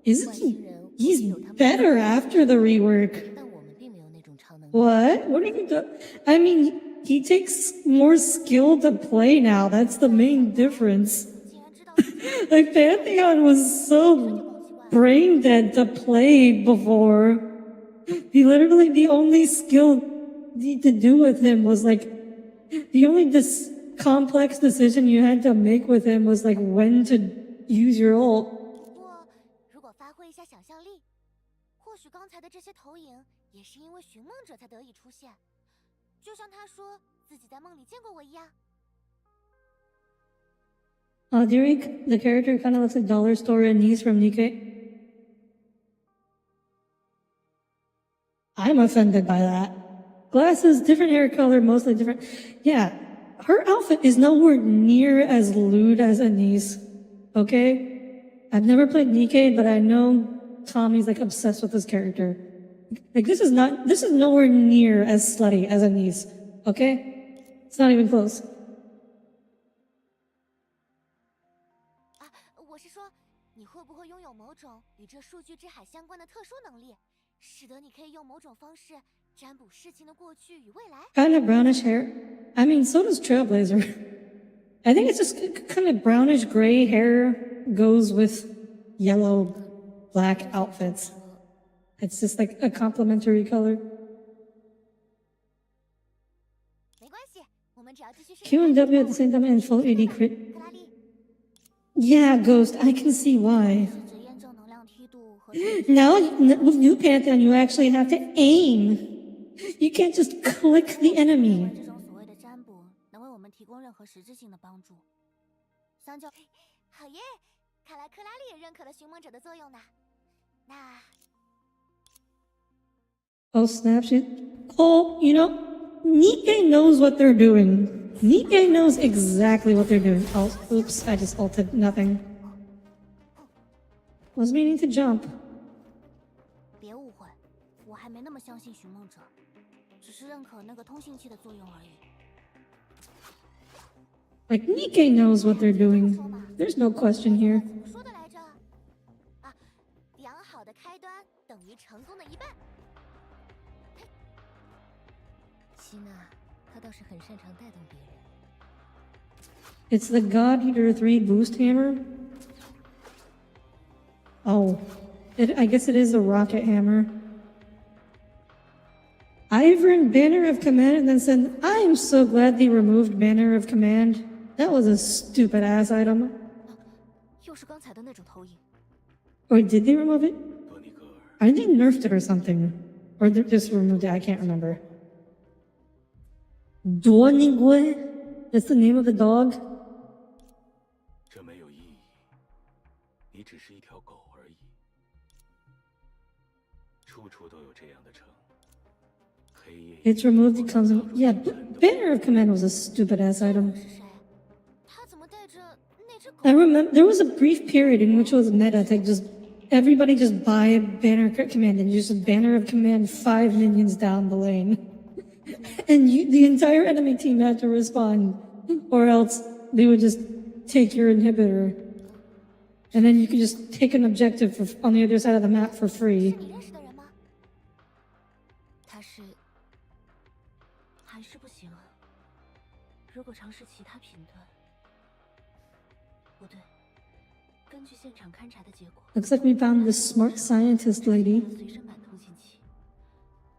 Isn't 外 he? 星人或许 He's 有他们的 better after the rework. 但我们并没有那种超能力。 What? What are you doing? I mean, he takes more skill to play now. That's the main difference. 竟然知道自己 Like, Pantheon was so brain dead to play before. He literally, the only skill need to do with him was like, the only complex decision you had to make with him was like when to use your ult. 不过，如果发挥一下想象力，或许刚才的这些投影也是因为寻梦者才得以出现，就像他说自己在梦里见过我一样。 Audire, the character kind of looks like Dollar Store Anise from Nikkei. I'm offended by that. Glasses, different hair color, mostly different. Yeah, her outfit is nowhere near as lewd as Anise. Okay? I've never played Nikkei, but I know Tommy's like obsessed with this character. Like this is nowhere near as slutty as Anise. Okay? It's not even close. 啊，我是说，你会不会拥有某种与这数据之海相关的特殊能力，使得你可以用某种方式占卜事情的过去与未来？ Kind of brownish hair. I mean, so does Trailblazer. I think it's just kind of brownish gray hair goes with yellow, black outfits. It's just like a complementary color. 没关系，我们只要继续 Q and W at the same time and full AD crit. 克拉丽， Yeah, Ghost, I can see why. 是指验证能量梯度和 Now, with New Pantheon, you actually have to aim. You can't just click the 认 enemy. 为这种所谓的占卜能为我们提供任何实质性的帮助。相较，好耶！看来克拉丽也认可了寻梦者的作用呢。那 Oh, snap, Oh, you know, Nikkei knows what they're doing. Nikkei knows exactly what they're doing. Oh, oops, I just ulted nothing. Was meaning to jump. 别误会，我还没那么相信寻梦者，只是认可那个通信器的作用而已。 Like, Nikkei knows what they're doing. There's no question here. 怎么说的来着？啊，良好的开端等于成功的一半。希娜，她倒是很擅长带动别人。 It's the God Eater 3 boost hammer. Oh, I guess it is a rocket hammer. Ivern Banner of Command and then said, I am so glad they removed Banner of Command. That was a stupid ass item. 又是刚才的那种投影。 Or did they remove it? I think they nerfed it or something. Or they just removed it, I can't remember. Duonigwe? That's the name of the dog? 这没有意义，你只是一条狗而已。处处都有这样的城，黑夜。 It's removed, it comes in. Yeah, Banner of Command was a stupid ass item. 是谁？他怎么带着那只狗？ I remember there was a brief period in which it was meta to just everybody just buy Banner Command and just Banner of Command 5 minions down the lane. And the entire enemy team had to respond, or else they would just take your inhibitor. And then you could just take an objective on the other side of the map for 是 free. 你认识的人吗？他是还是不行啊。如果尝试其他频段，不对，根据现场勘查的结果 Looks like we found this smart scientist lady. 随身版通信器。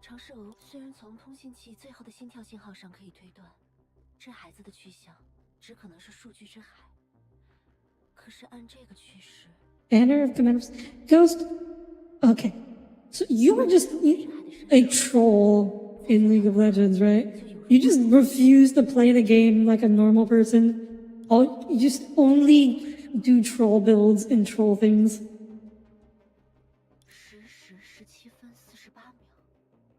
尝试偶虽然从通信器最后的心跳信号上可以推断，这孩子的去向只可能是数据之海。可是按这个趋势， Banner of Commanders. Ghost. Okay. So you were just a troll in League of Legends, right? You just refuse to play the game like a normal person. You just only do troll builds and troll things. 10时17分48秒，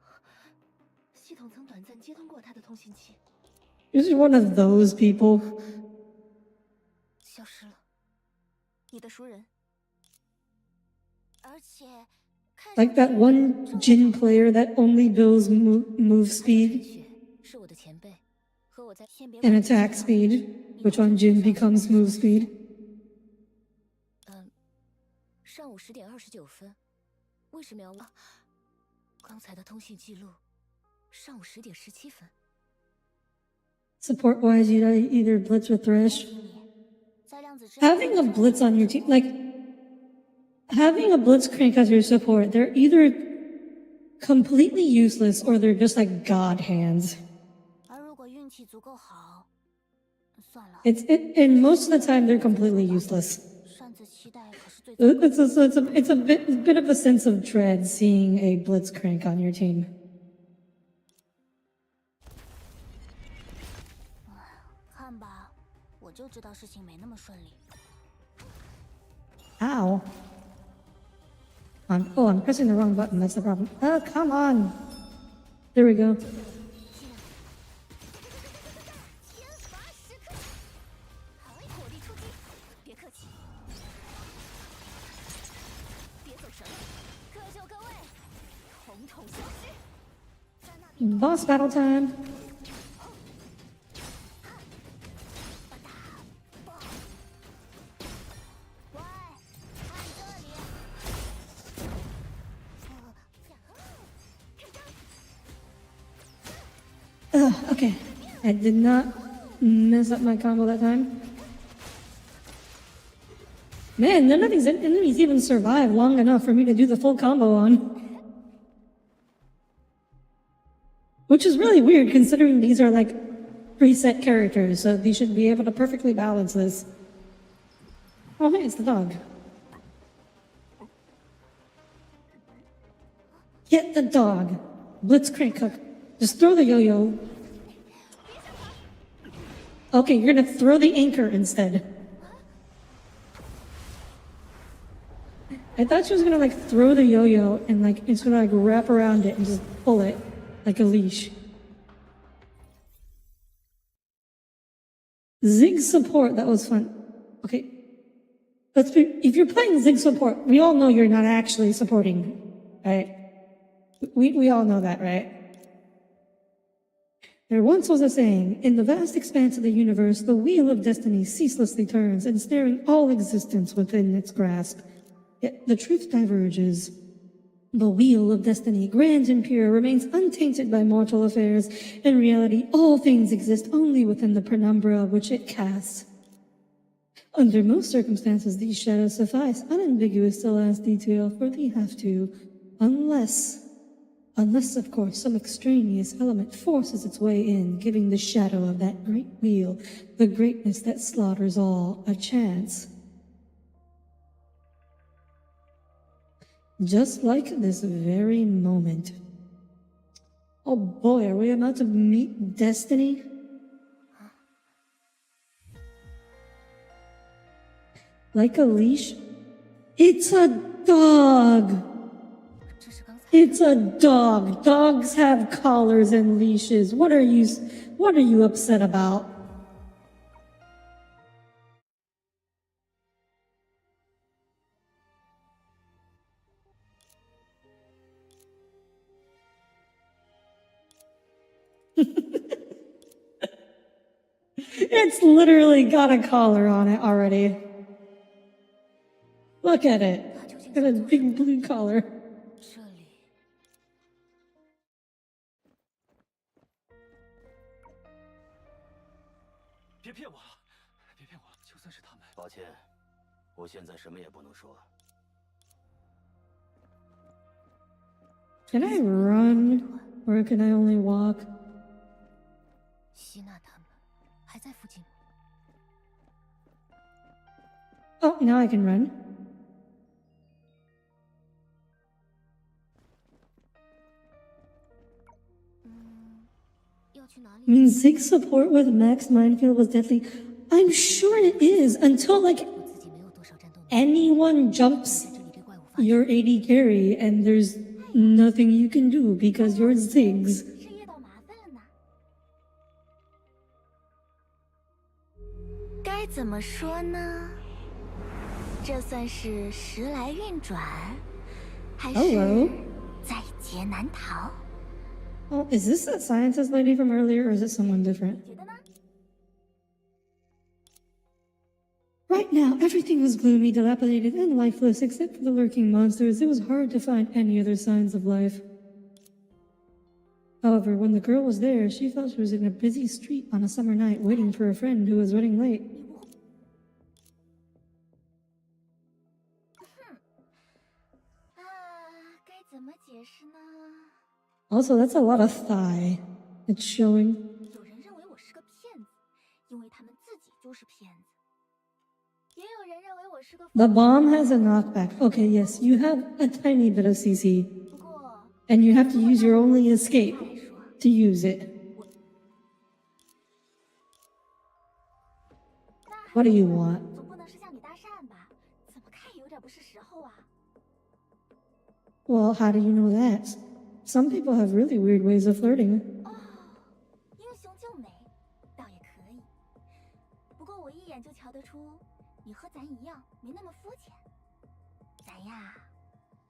系统曾短暂接通过他的通信器， You're just one of those people. 消失了。你的熟人。而且，看 Like that one Jin player that only builds move speed 雪是我的前辈，和我在先别 and attack speed, which on Jin becomes move speed. 上午10点29分，为什么要问？刚才的通信记录，上午10点17分。 Support wise, you either blitz or thresh. 在量子之 Having a blitz on your team, like having a blitzcrank as your support, they're either completely useless or they're just like god hands. 而如果运气足够好，算了， And most of the time they're completely useless. 擅自期待可是最 It's a bit of a sense of dread seeing a blitzcrank on your team. 看吧，我就知道事情没那么顺利。 Ow. I'm pressing the wrong button. That's the problem. Oh, come on. There we go. 天罚时刻，好，火力出击，别客气，别走神，各就各位，统统消失。在那边 Boss battle time. 喂，看这里。Okay. I did not mess up my combo that time. Man, none of these enemies even survive long enough for me to do the full combo on. Which is really weird considering these are like preset characters, so they should be able to perfectly balance this. Oh, hey, it's the dog. Get the dog. Blitzcrank hook. Just throw the yo-yo. Okay, you're gonna throw the anchor instead. I thought she was gonna like throw the yo-yo and like it's gonna like wrap around it and just pull it like a leash. Zig support, that was fun. Okay. If you're playing Zig support, we all know you're not actually supporting, right? We all know that, right? There once was a saying, in the vast expanse of the universe, the wheel of destiny ceaselessly turns, ensnaring all existence within its grasp. Yet the truth diverges. The wheel of destiny, grand and pure, remains untainted by mortal affairs. In reality, all things exist only within the penumbra which it casts. Under most circumstances, these shadows suffice, unambiguous to last detail, for they have to, unless, of course, some extraneous element forces its way in, giving the shadow of that great wheel, the greatness that slaughters all, a chance. Just like this very moment. Oh boy, are we about to meet Destiny? Like a leash? It's a dog! 这是刚才 It's a dog. Dogs have collars and leashes. What are you upset about? It's literally got a collar on it already. Look at it. Got a big blue collar. 这里。别骗我了，别骗我了！就算是他们，抱歉，我现在什么也不能说。Can I run? Or can I only walk? 希娜他们还在附近吗？ Oh, now I can run. 要去哪里？ Means Zig support with max minefield was deadly. I'm sure it is until like 我自己没有多少战斗能力， anyone jumps 在这里被怪物发现。 your AD carry and there's nothing you can do because you're Ziggs. 是遇到麻烦了呢。该怎么说呢？这算是时来运转，还是 Hello. 在劫难逃？ Oh, is this the scientist lady from earlier or is it someone different? 觉得呢？ Right now, everything was gloomy, dilapidated, and lifeless except for the lurking monsters. It was hard to find any other signs of life. However, when the girl was there, she felt she was in a busy street on a summer night waiting for a friend who was running late. 啊，该怎么解释呢？ Also, that's a lot of thigh. It's showing. 有人认为我是个骗子，因为他们自己就是骗子。也有人认为我是个 The bomb has a knockback. Okay, yes, you have a tiny bit of CC. 不过 And you have to use your only escape 来说， to use it. What do you want? 总不能是向你搭讪吧？怎么看也有点不是时候啊。 Well, how do you know that? Some people have really weird ways of flirting. 哦，英雄救美，倒也可以。不过我一眼就瞧得出，你和咱一样没那么肤浅。咱呀，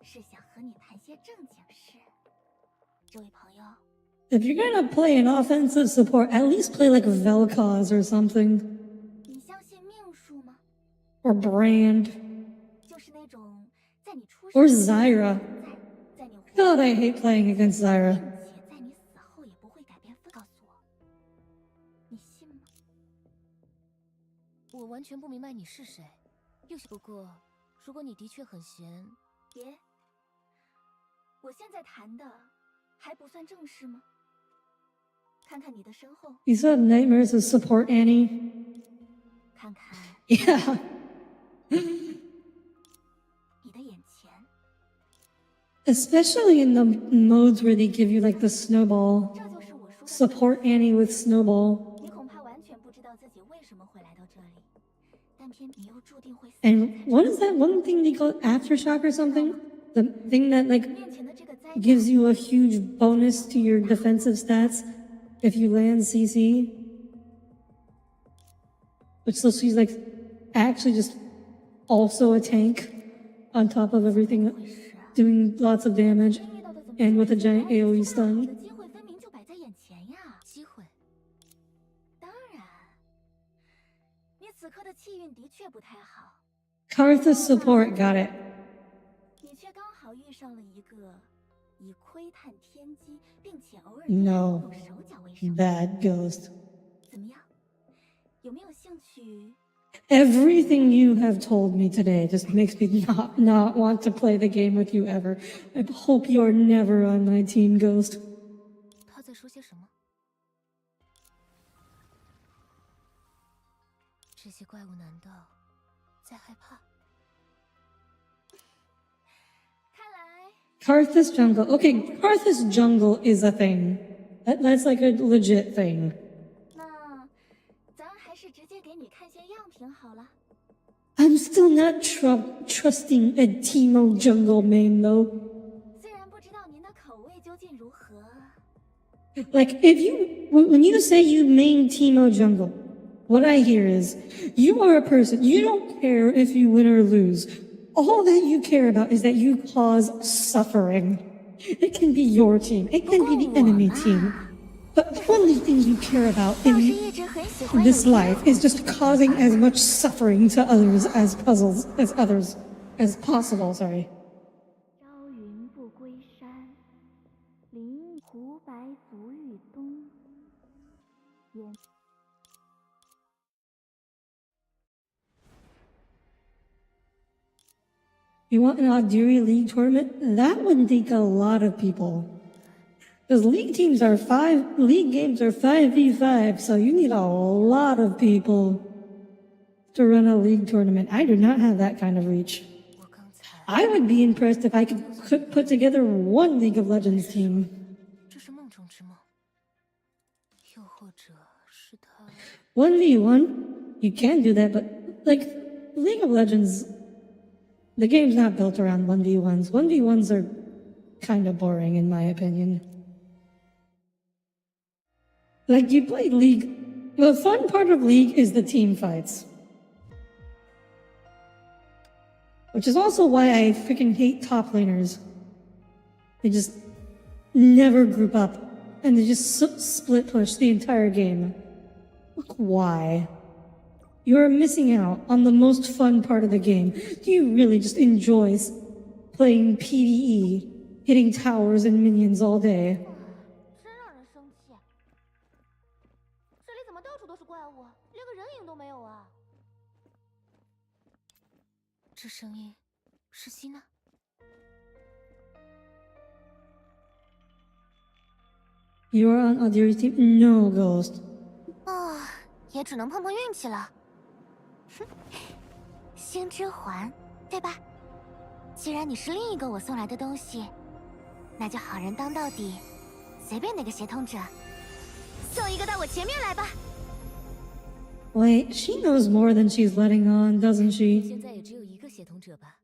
是想和你谈些正经事。这位朋友， If you're gonna play an offensive support, at least play like Vel'Koz or something. 你相信命数吗？ Or Brand. 就是那种在你出 Or 生 Zyra. 在你活 God, I hate playing against Zyra. 并且在你死后也不会改变。告诉我，你信吗？我完全不明白你是谁。又不过，如果你的确很闲，别，我现在谈的还不算正式吗？看看你的身后， You said nightmares of support Annie. 看看 Yeah. 你的眼前， Especially in the modes where they give you like the snowball. 这就是我说的。 Support Annie with snowball. 你恐怕完全不知道自己为什么会来到这里，但偏你又注定会死。 And what is that one thing they call aftershock or something? The thing that like 面前的这个灾难， gives you a huge bonus to your defensive stats if you land CC. Which so she's like actually just also a tank on top of everything, 会是 doing lots of damage 遇到的怎么 and with a giant AoE 好 stun. 的机会分明就摆在眼前呀！机会。当然，你此刻的气运的确不太好， Karthus support got it. 你却刚好遇上了一个以窥探天机，并且偶尔 No. 用手脚为生。 Bad ghost. 怎么样？有没有兴趣？ Everything you have told me today just makes me not want to play the game with you ever. I hope you are never on my team, Ghost. 他在说些什么？这些怪物难道在害怕？ 看来 Karthus jungle. Okay, Karthus jungle is a thing. That's like a legit thing. 那咱还是直接给你看些样品好了。 I'm still not trusting a Teemo jungle main though. 虽然不知道您的口味究竟如何， Like when you say you main Teemo jungle, what I hear is you are a person, you don't care if you win or lose. All that you care about is that you cause suffering. It can be your team, it can be the enemy team. But the only thing you care about 倒是 in 一直很喜欢 this 有 life is just causing as much suffering to others as possible, sorry. 朝云不归山，林湖白足欲东。You want an Audire League tournament? That would take a lot of people. Because league games are 5v5, so you need a lot of people to run a league tournament. I do not have that kind of reach. 我刚才 I would be impressed if I could put together one League of Legends team. 这是梦中之梦，又或者是他。 1v1, you can do that, but like League of Legends, the game's not built around 1v1s. 1v1s are kind of boring in my opinion. Like you play League, the fun part of League is the team fights. Which is also why I freaking hate top laners. They just never group up and they just split push the entire game. Look, why? You're missing out on the most fun part of the game. Do you really just enjoy playing PvE, hitting towers and minions all day? 真让人生气！这里怎么到处都是怪物，连个人影都没有啊！这声音是希娜。 You're on Audire's team? No, Ghost. 哦，也只能碰碰运气了。哼，星之环，对吧？既然你是另一个我送来的东西，那就好人当到底，随便哪个协同者，送一个到我前面来吧。 Wait, she knows more than she's letting on, doesn't she? 现在也只有一个协同者吧？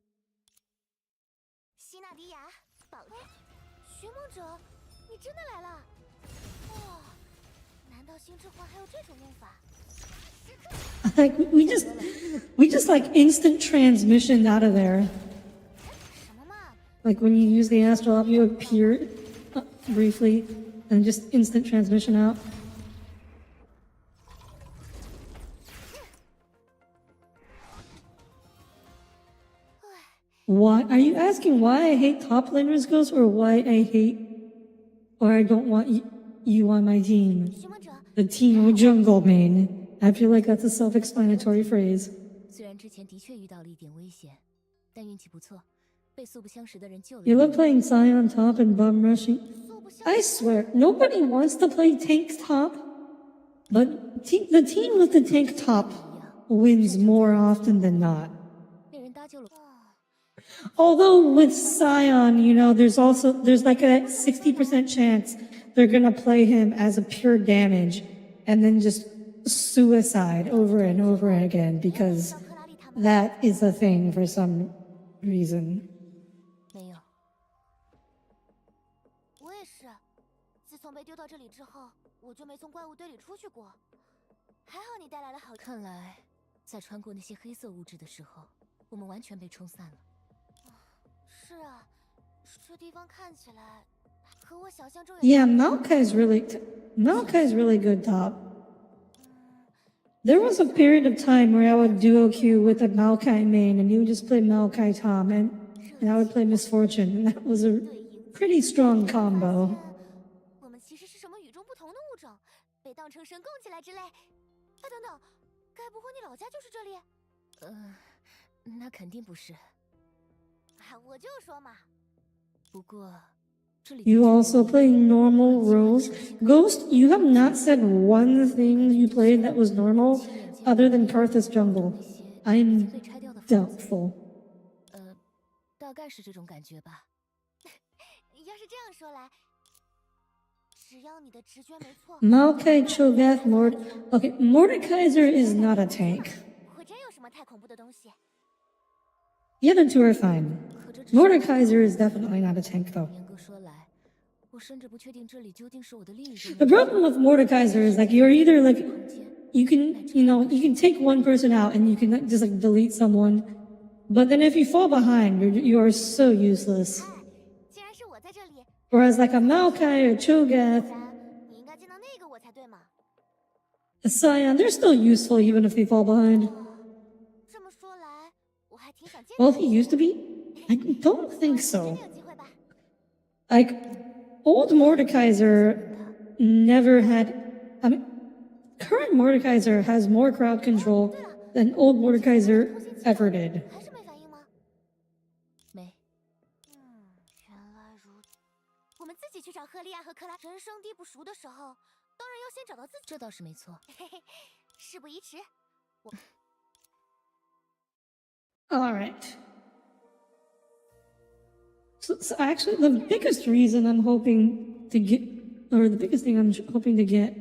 希纳迪亚，宝贝，寻梦者，你真的来了？哦，难道星之环还有这种用法？ Like we just like instant transmission out of there. 什么嘛？ Like when you use the astral up, you appear briefly and just instant transmission out. Why are you asking why I hate top laners, Ghost, or why I hate or I don't want you on my team? 寻梦者， The team jungle main. I feel like that's a self-explanatory phrase. 虽然之前的确遇到了一点危险，但运气不错，被素不相识的人救了。 You love playing Scion top and bum rushing. I swear, nobody wants to play tank top, but the team with the tank top wins more often than not. 那人搭救了。 Although with Scion, you know, there's like a 60% chance they're gonna play him as a pure damage and then just suicide over and over again because 让克拉丽他们 that is a thing for some reason. 没有，我也是，自从被丢到这里之后，我就没从怪物堆里出去过。还好你带来了好。看来在穿过那些黑色物质的时候，我们完全被冲散了。是啊，这地方看起来和我想象中 Yeah, Maokai's really good top. There was a period of time where I would duo queue with a Maokai main and he would just play Maokai Tom and I would play Misfortune and that was a pretty strong combo. 我们其实是什么与众不同的物种，被当成神供起来之类。哎，等等，该不会你老家就是这里？那肯定不是。我就说嘛。不过，这里 You also play normal roles. Ghost, you have not said one thing you played that was normal other than Karthus Jungle. I'm doubtful. 大概是这种感觉吧。要是这样说来，只要你的直觉没错。 Maokai, Cho'Gath, Okay, Mordekaiser is not a tank. 会真有什么太恐怖的东西？ The other two are fine. 可这只是 Mordekaiser is definitely not a tank, though. 严格说来，我甚至不确定这里究竟是我的另一个 The problem with Mordekaiser is like you're either like 空间。 you can take one person out and you can just like delete someone, but then if you fall behind, you are so useless. 既然是我在这里， Whereas like a Maokai or Cho'Gath, 不然你应该见到那个我才对嘛。 a Scion, they're still useful even if they fall behind. 这么说来，我还挺想见。 Well, he used to be. I don't think 真 so. 的有机会吧？ Like old Mordekaiser never had. I mean, current Mordekaiser has more crowd control than old Mordekaiser ever did. 还是没反应吗？我们自己去找赫利亚和克拉。人生地不熟的时候，当然要先找到自己。这倒是没错。嘿嘿，事不宜迟。All right. So actually, the biggest reason I'm hoping to get, or the biggest thing I'm hoping to get,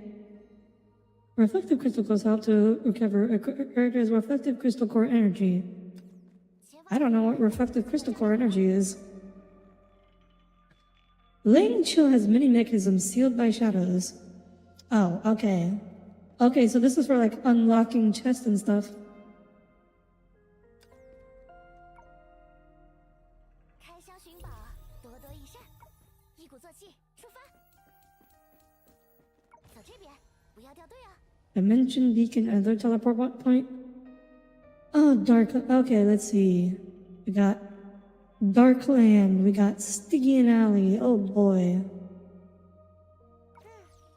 reflective crystal cores help to recover a character's reflective crystal core energy. I don't know what reflective crystal core energy is. Laying Chill has many mechanisms sealed by shadows. Oh, okay. Okay, so this is for like unlocking chests and stuff. 开箱寻宝，多多益善，一鼓作气，出发。走这边，不要掉队啊。 Dimension beacon, another teleport point. Oh, dark. Okay, let's see. We got Darkland. We got Stygian Alley. Oh boy.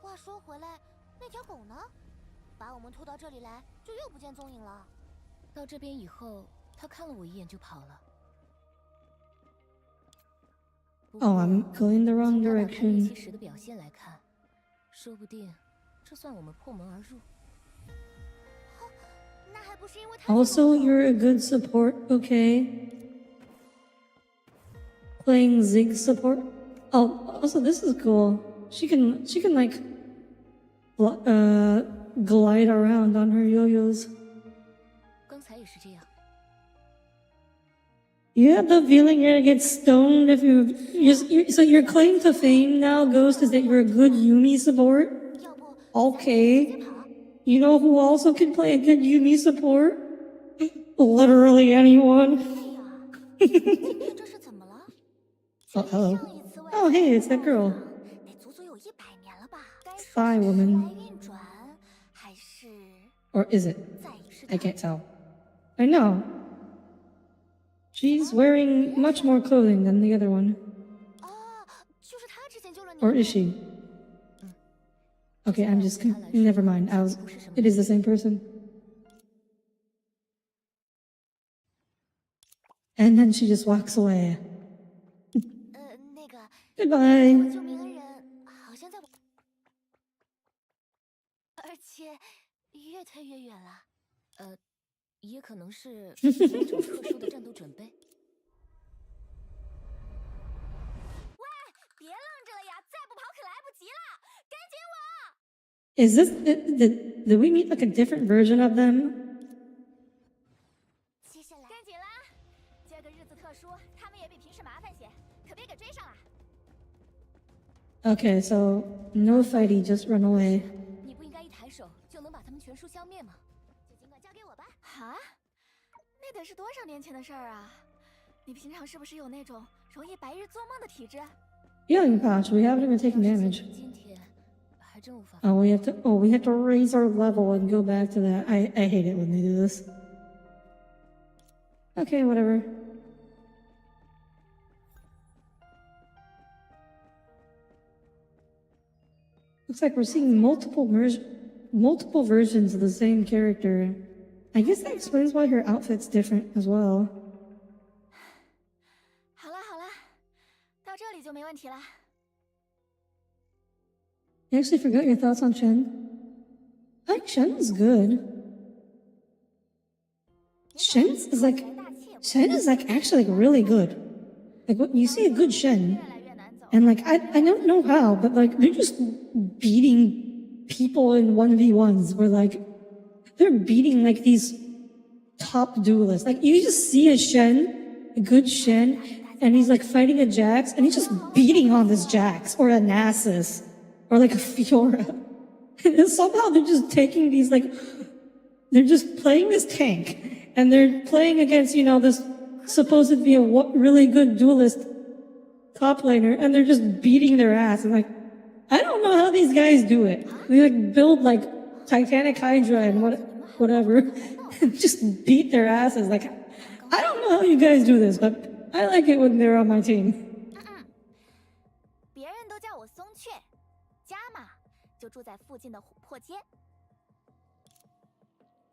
话说回来，那条狗呢？把我们拖到这里来，就又不见踪影了。到这边以后，它看了我一眼就跑了。 Oh, I'm going the wrong 从它打开炼 direction. 气时的表现来看，说不定这算我们破门而入。 那还不是因为它。 Also, you're a good support, okay? Playing Zig support. Oh, also this is cool. She can like glide around on her yo-yos. 刚才也是这样。 You have the feeling you're gonna get stoned if so your claim to fame now goes to that you're a good Yumi support? 要不 Okay. You know who also can play a good Yumi support? Literally anyone. 今天这是怎么了？ Oh, hello. 上一次 Oh, hey, it's that girl. 得足足有100年了吧？该说 Spy 是 woman. 时来运转，还是 Or is it? 在 I can't tell. I know. She's wearing much more clothing than the other one. 哦，就是他之前救了你。 Or is she? Okay, I'm just... Never mind. It is the same person. And then she just walks away. 那个 Goodbye. 救命恩人好像在我，而且越推越远了。也可能是某种特殊的战斗准备。喂，别愣着了呀！再不跑可来不及了，赶紧往！ Is this... Did we meet like a different version of them? 接下来跟紧啦！这个日子特殊，他们也比平时麻烦些，可别给追上了。 Okay, so no fighty, just run away. 你不应该一抬手就能把他们全数消灭吗？ 就尽管交给我吧。啊，那得是多少年前的事儿啊！你平常是不是有那种容易白日做梦的体质？ Healing pouch, we haven't even taken damage. 今天还真无法。 Oh, we have to raise our level and go back to that. I hate it when they do this. Okay, whatever. Looks like we're seeing multiple versions of the same character. I guess that explains why her outfit's different as well. 好啦好啦，到这里就没问题啦。 You actually forgot your thoughts on Shen? I think Shen's good. Shen is like actually like really good. Like when you see a good Shen, 越来越难走。 and like I don't know how, but like they're just beating people in 1v1s where like they're beating like these top duelists. Like you just see a good Shen, and he's like fighting a Jax, and he's just beating on this Jax or a Nasus or like a Fiora. And somehow they're just taking these like they're just playing this tank, and they're playing against this supposed to be a really good duelist top laner, and they're just beating their ass. And like, I don't know how these guys do it. They like build like Titanic Hydra and whatever, and just beat their asses. Like, I don't know how you guys do this, but I like it when they're on my team. 别人都叫我松雀，家嘛就住在附近的琥珀街。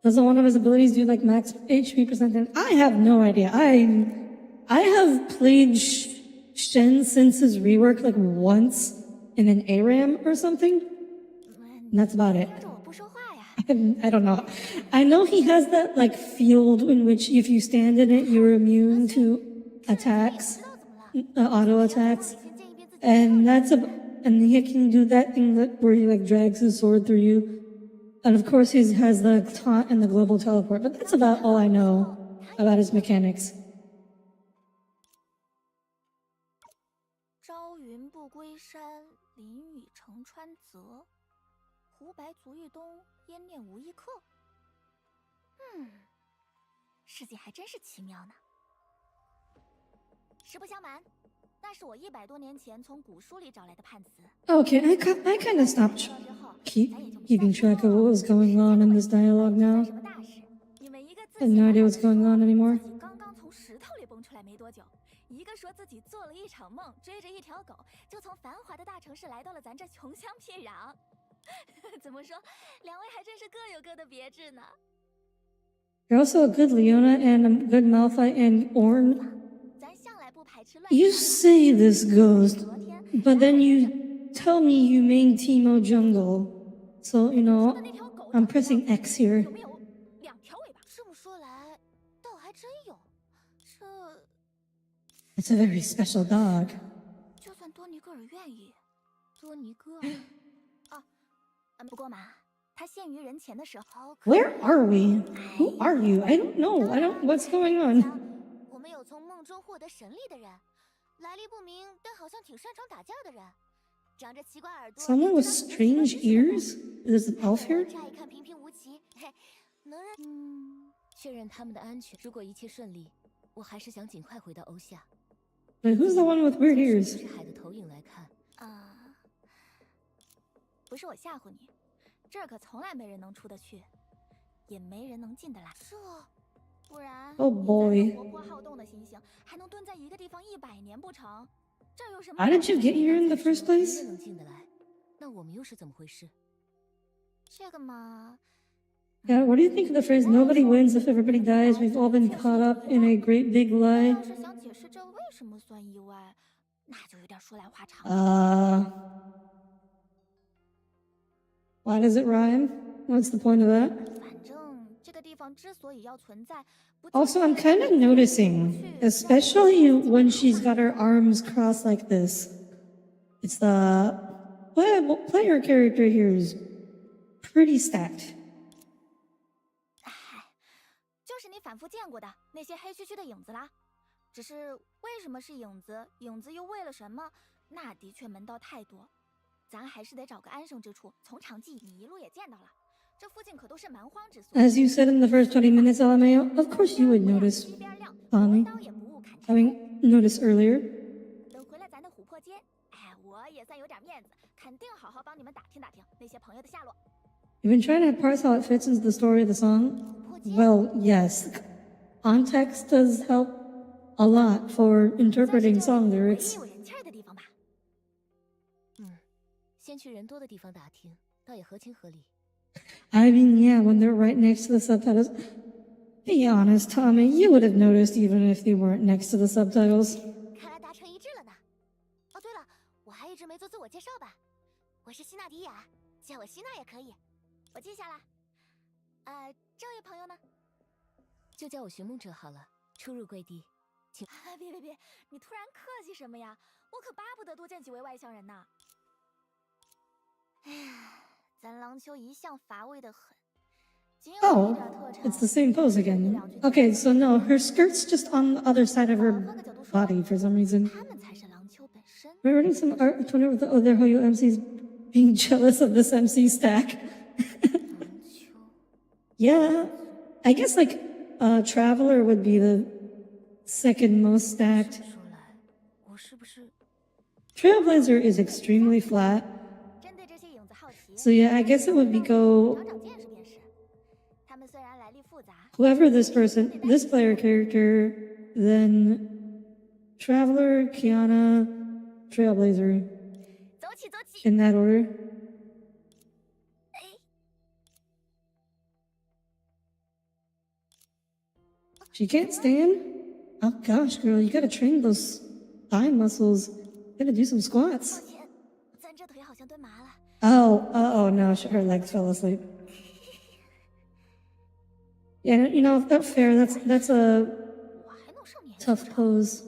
Doesn't one of his abilities do like max HP percent? I have no idea. I have played Shen senses rework like once in an ARAM or something. And that's about it. 盯着我不说话呀？ I don't know. I know he has that like field in which if you stand in it, you're immune to attacks, 知道怎么了？ auto 先 attacks, 见一遍自己。 and and he can do that thing where he like drags his sword through you, and of course he has the taunt and the global teleport. But that's about all I know about his mechanics. 朝云不归山，淋雨成川泽。湖白足欲东，烟念无一客。世界还真是奇妙呢。实不相瞒，那是我100多年前从古书里找来的判词。 Okay, I kind of stopped keeping track of what was going on in this dialogue now. 什么大事？你们一个自 I have no idea what's going on anymore. 自己刚刚从石头里蹦出来没多久，一个说自己做了一场梦，追着一条狗，就从繁华的大城市来到了咱这穷乡僻壤。怎么说，两位还真是各有各的别致呢。 You're also a good Leona and a good Malphite and Ornn. 咱向来不排斥乱 You 象。 say this, Ghost, 昨天 but then you tell me you main Teemo Jungle. So, you 的 know, 那条狗 I'm pressing X here. 有没有2条尾巴？这么说来，倒还真有。这 It's a very special dog. 就算多尼戈尔愿意，多尼戈不过嘛，他陷于人前的时候， Where are we? Who are you? I don't know. What's going on? 我们有从梦中获得神力的人，来历不明，但好像挺擅长打架的人，长着奇怪耳朵。 Someone with strange ears? Is it elf here? 乍一看平平无奇，嘿，能让确认他们的安全。如果一切顺利，我还是想尽快回到欧夏。 Wait, who's the one with weird 从 ears? 石海的投影来看，不是我吓唬你，这儿可从来没人能出得去，也没人能进得来。这不然 Oh boy. 你咱这活泼好动的猩猩，还能蹲在一个地方100年不成？这儿有什么？ How did you get here in the first 别 place? 人能进得来，那我们又是怎么回事？这个嘛， Yeah, what do you think of the phrase, nobody wins if everybody dies? We've all been caught up in a great big 要 lie. 是想解释这为什么算意外，那就有点说来话长了。 Why does it rhyme? What's the point of that? 反正这个地方之所以要存在，不 Also, I'm kind of noticing, especially when she's got her arms crossed like this. It's the player character here is pretty stacked. 就是你反复见过的那些黑黢黢的影子啦。只是为什么是影子？影子又为了什么？那的确门道太多，咱还是得找个安生之处，从长计议。你一路也见到了，这附近可都是蛮荒之所。 As you said in the first 20 minutes, LMAO, of course you would notice, 西边亮， Tommy. 刀也不误砍柴。 Having noticed earlier. 等回来咱的琥珀街，我也算有点面子，肯定好好帮你们打听打听那些朋友的下落。 You've been trying to parse how it fits into the story of the song? Well, yes. Context does help a lot for interpreting song 唯一 lyrics. 有人气儿的地方吧。先去人多的地方打听，倒也合情合理。 I mean, yeah, when they're right next to the subtitles. Be honest, Tommy, you would have noticed even if they weren't next to the subtitles. 看来达成一致了呢。哦，对了，我还一直没做自我介绍吧？我是希娜迪亚，叫我希娜也可以。我记下了。这位朋友呢？就叫我寻梦者好了。出入贵地，请别，你突然客气什么呀？我可巴不得多见几位外乡人呢。哎呀，咱郎丘一向乏味的很。 Oh, it's the same pose again. Okay, so no, her skirt's just on the other side of her body for some reason. 他们才是郎丘本身。 We're reading some art Tony with the other Hoyo MCs being jealous of this MC stack. Yeah, I guess like Traveler would be the second most stacked. 说来，我是不是 Trailblazer is extremely flat. 针对这些影子好奇， So yeah, I guess it would be go 长长见识便是。他们虽然来历复杂， whoever this player character, then Traveler, Kiana, Trailblazer, 走起。 in that order. She can't stand? Oh gosh, girl, you gotta train those thigh muscles. Gotta do some 抱 squats. 歉，咱这腿好像蹲麻了。 Oh, no, her legs fell asleep. Yeah, you know, that's fair. That's a 我还能上年纪 tough pose.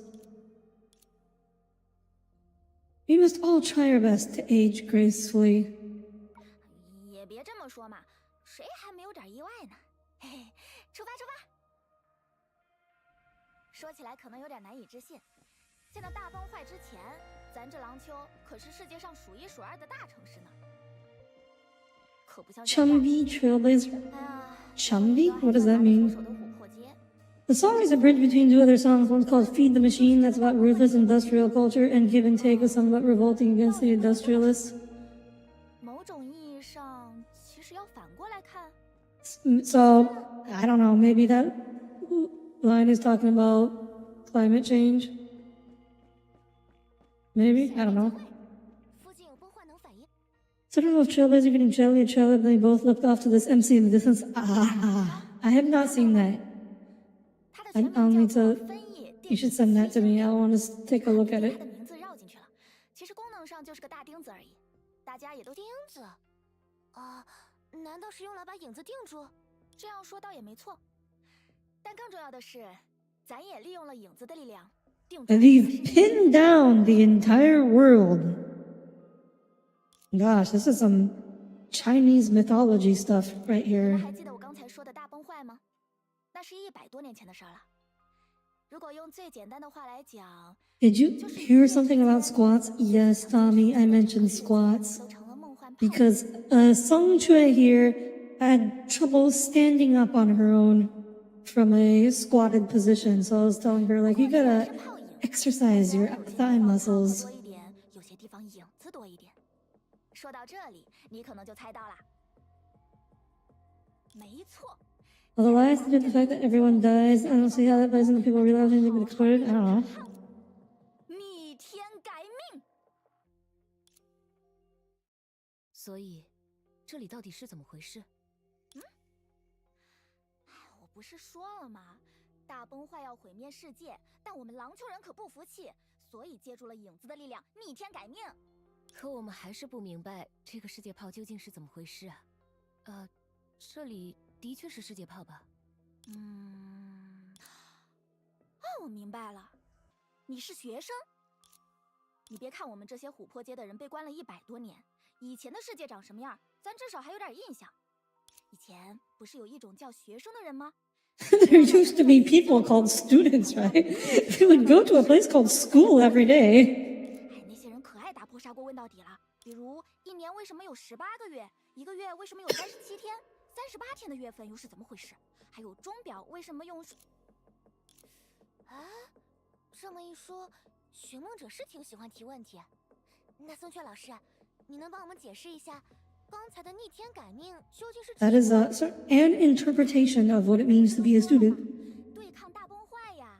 We must all try our best to age gracefully. 也别这么说嘛，谁还没有点意外呢？嘿嘿，出发出发！说起来可能有点难以置信，见到大崩坏之前，咱这廊丘可是世界上数一数二的大城市呢。可不像现在。 Chumby Trailblazer. 哎呀， Chumby? What does that mean? 手的琥珀街。 The song is a bridge between two other songs. One's called Feed the Machine, that's about ruthless industrial culture, and Give and Take, a song about revolting against the industrialists. 某种意义上，其实要反过来看。 So, I don't know, maybe that line is talking about climate change? Maybe? I don't know. 附近有崩坏能反应。 So I don't know if Trailblazer getting Charlie or Charlie, they both looked off to this MC in the distance. I have not seen that. 它的 I, 全 I'll 名 need 叫做 to, 分野 you should send that to me. I want to take a look at 它 it. 的名字绕进去了，其实功能上就是个大钉子而已。大家也都钉子啊？难道是用来把影子定住？这样说倒也没错。但更重要的是，咱也利用了影子的力量，定住了 They've pinned down the entire world. Gosh, this is some Chinese mythology stuff right 你们 here. 还记得我刚才说的大崩坏吗？那是100多年前的事儿了。如果用最简单的话来讲， Did you hear something about squats? Yes, Tommy, I mentioned squats. 都成了梦幻泡影。 Because Song Chue here had trouble standing up on her own from a squatted position. So I was telling her, like, you gotta exercise your thigh muscles. 多一点，有些地方影子多一点。说到这里，你可能就猜到了，没错。 Although I have to do the fact that everyone dies, I don't see how that plays into people realizing they've been exploded. I don't know. 逆天改命。所以，这里到底是怎么回事？我不是说了吗？大崩坏要毁灭世界，但我们狼丘人可不服气，所以借助了影子的力量，逆天改命。可我们还是不明白这个世界炮究竟是怎么回事啊？这里的确是世界炮吧？我明白了，你是学生。你别看我们这些琥珀街的人被关了100多年，以前的世界长什么样，咱至少还有点印象。以前不是有一种叫学生的人吗？ There used to be people called students, right? They would go to a place called school every day. 哎，那些人可爱打破砂锅问到底了。比如一年为什么有18个月，一个月为什么有37天，38天的月份又是怎么回事？还有钟表为什么用？啊，这么一说，寻梦者是挺喜欢提问题。那松雀老师，你能帮我们解释一下刚才的逆天改命究竟是指 That is an interpretation of what it means to be a student. 对抗大崩坏呀？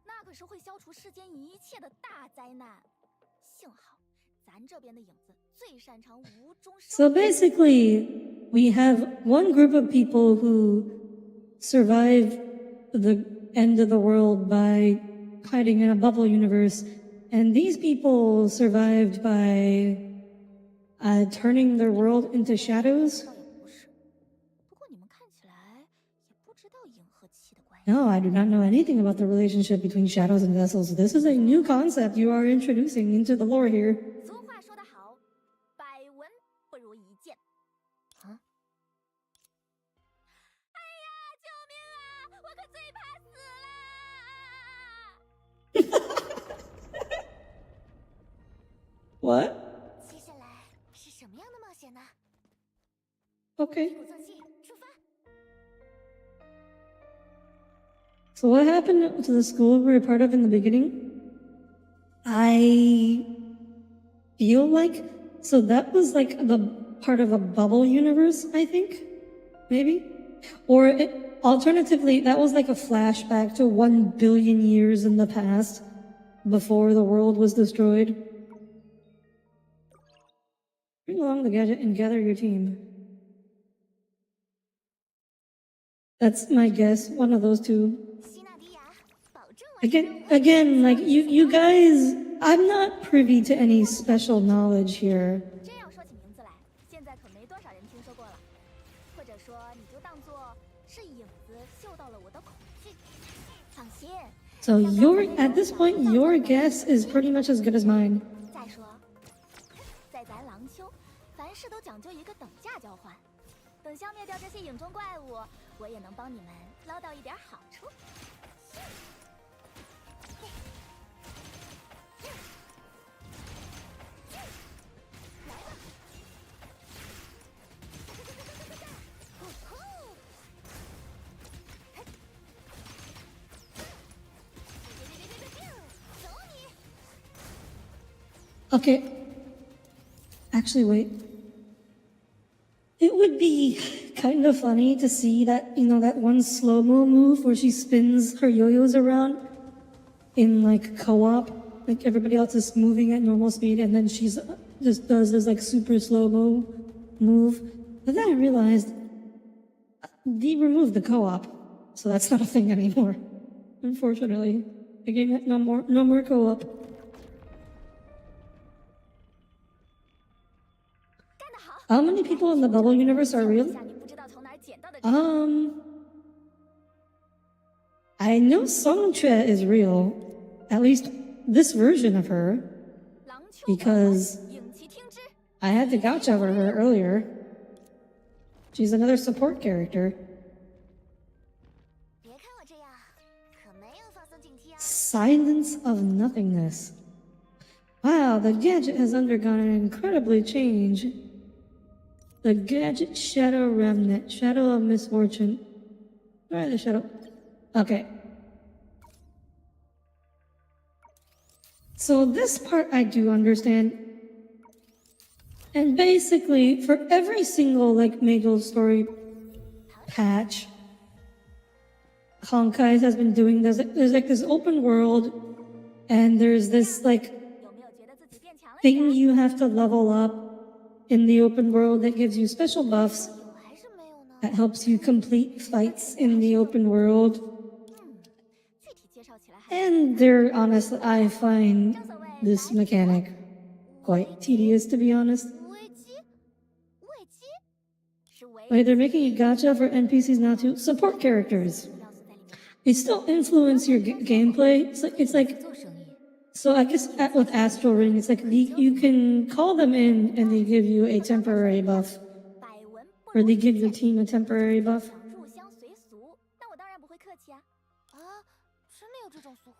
那可是会消除世间一切的大灾难。幸好咱这边的影子最擅长无中生 So basically, we have one group of people who survive the end of the world by hiding in a bubble universe, and these people survived by turning their world into shadows. 倒也不是。不过你们看起来也不知道影和气的关系。 No, I do not know anything about the relationship between shadows and vessels. This is a new concept you are introducing into the lore here. 俗话说得好，百闻不如一见。啊！哎呀，救命啊！我可最怕死了。 What? 接下来是什么样的冒险呢？ Okay. 鼓作气，出发！ So what happened to the school we were part of in the beginning? I feel like so that was like the part of a bubble universe, I think, maybe, or alternatively, that was like a flashback to 1 billion years in the past, before the world was destroyed. Bring along the gadget and gather your team. That's my guess. One of those two. 希纳迪亚，保证 again, like you guys, I'm not privy to any special knowledge here. 真要说起名字来，现在可没多少人听说过了。或者说，你就当做是影子嗅到了我的恐惧。放心。So at this point, your guess is pretty much as good as mine. 再说，在咱狼丘，凡事都讲究一个等价交换。等消灭掉这些影中怪物，我也能帮你们捞到一点好处。Okay. Actually, wait. It would be kind of funny to see that, that one slow-mo move where she spins her yo-yos around in like co-op. Like everybody else is moving at normal speed and then she's just does this like super slow-mo move. But then I realized they removed the co-op. So that's not a thing anymore. Unfortunately. The game had no more co-op. How many people in the bubble universe are real? I know Songchue is real. At least this version of her. Because I had the gacha for her earlier. She's another support character. Silence of Nothingness. Wow, the gadget has undergone an incredibly change. The gadget Shadow Remnant. Shadow of Misfortune. Where are the shadow? Okay. So this part I do understand. And basically, for every single, like, major story patch, Honkai has been doing this. There's, like, this open world, and there's this, like, thing you have to level up in the open world that gives you special buffs that helps you complete fights in the open world. And honestly, I find this mechanic quite tedious, to be honest. Wait, they're making a gacha for NPCs now too. Support characters. They still influence your gameplay. It's like so I guess with Astral Ring, it's like you can call them in and they give you a temporary buff. Or they give your team a temporary buff.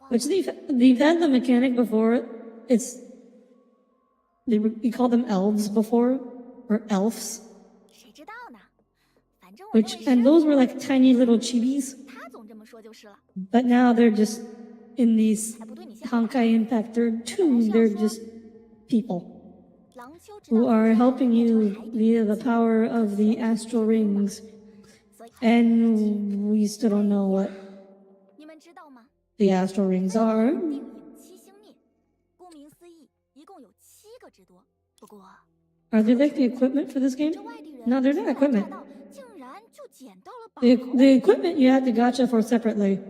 Which they've had the mechanic before. We call them elves before. Or elves. And those were like tiny little chibis. But now they're just in these Honkai Impact 2, they're just people who are helping you via the power of the astral rings. And we still don't know what the astral rings are. Are they like the equipment for this game? No, they're not equipment. The equipment you have to gacha for separately.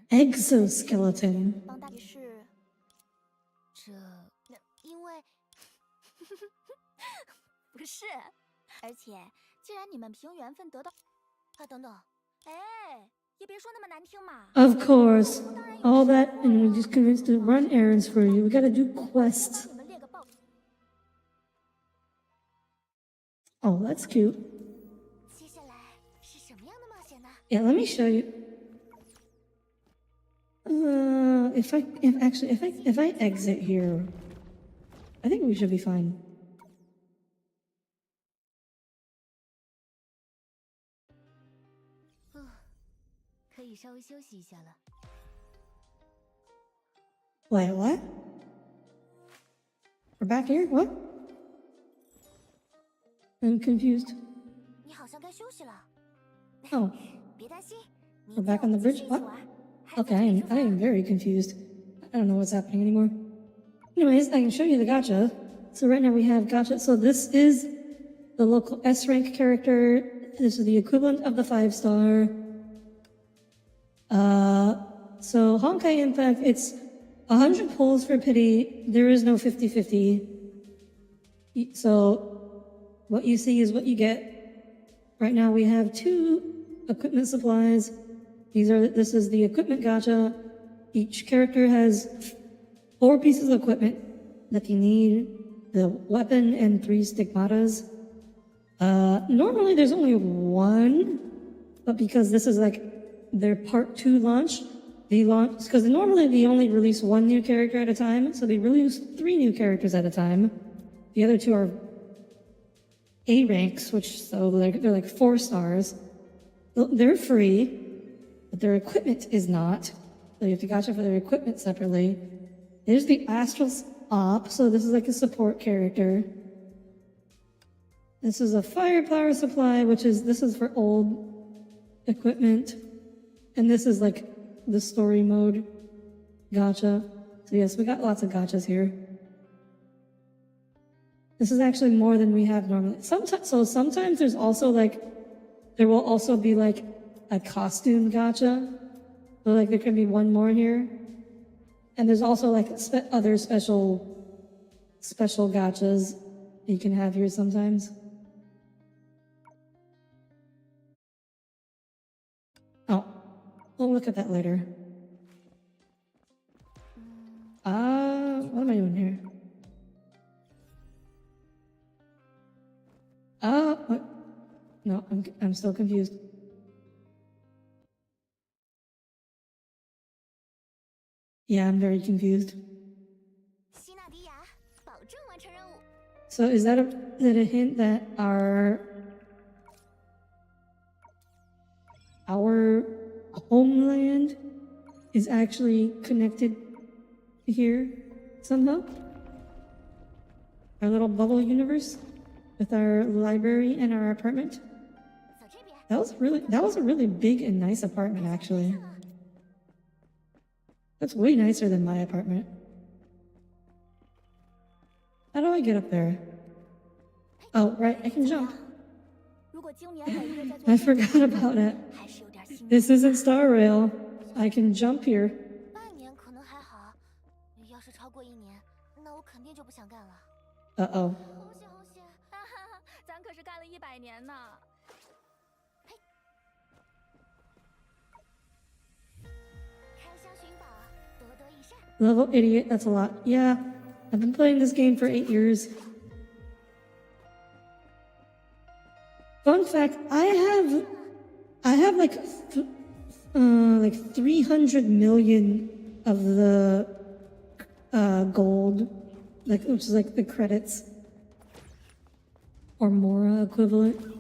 Exoskeleton. 不是，而且既然你们凭缘分得到，等等，哎，也别说那么难听嘛。Of course, all that, and we're just convinced to run errands for you. We gotta do quests. Oh, that's cute. Yeah, let me show you. If I exit here, I think we should be fine. Wait, what? We're back here? What? I'm confused. Oh. We're back on the bridge? What? Okay, I am very confused. I don't know what's happening anymore. Anyways, I can show you the gacha. So right now we have gacha. So this is the local S rank character. This is the equivalent of the 5-star. So Honkai Impact, it's 100 pulls for pity. There is no 50-50. So what you see is what you get. Right now we have 2 equipment supplies. This is the equipment gacha. Each character has 4 pieces of equipment that they need. The weapon and 3 stigmatas. Normally there's only 1, but because this is like their part 2 launch, because normally they only release 1 new character at a time, so they release 3 new characters at a time. The other 2 are A ranks, so they're like 4 stars. They're free, but their equipment is not. So you have to gacha for their equipment separately. There's the Astral Op, so this is like a support character. This is a firepower supply, this is for old equipment. And this is like the story mode gacha. So yes, we got lots of gachas here. This is actually more than we have normally. Sometimes there's also like, there will also be like a costume gacha. So like there can be 1 more here. And there's also like other special gachas you can have here sometimes. Oh, we'll look at that later. What am I doing here? What? No, I'm still confused. Yeah, I'm very confused. So is that a hint that our homeland is actually connected here somehow? Our little bubble universe with our library and our apartment? That was a really big and nice apartment, actually. That's way nicer than my apartment. How do I get up there? Oh, right, I can jump. I forgot about it. This isn't Star Rail. I can jump here. Uh-oh. Level idiot, that's a lot. Yeah, I've been playing this game for 8 years. Fun fact, I have like 300 million of the gold, which is like the credits or Mora equivalent.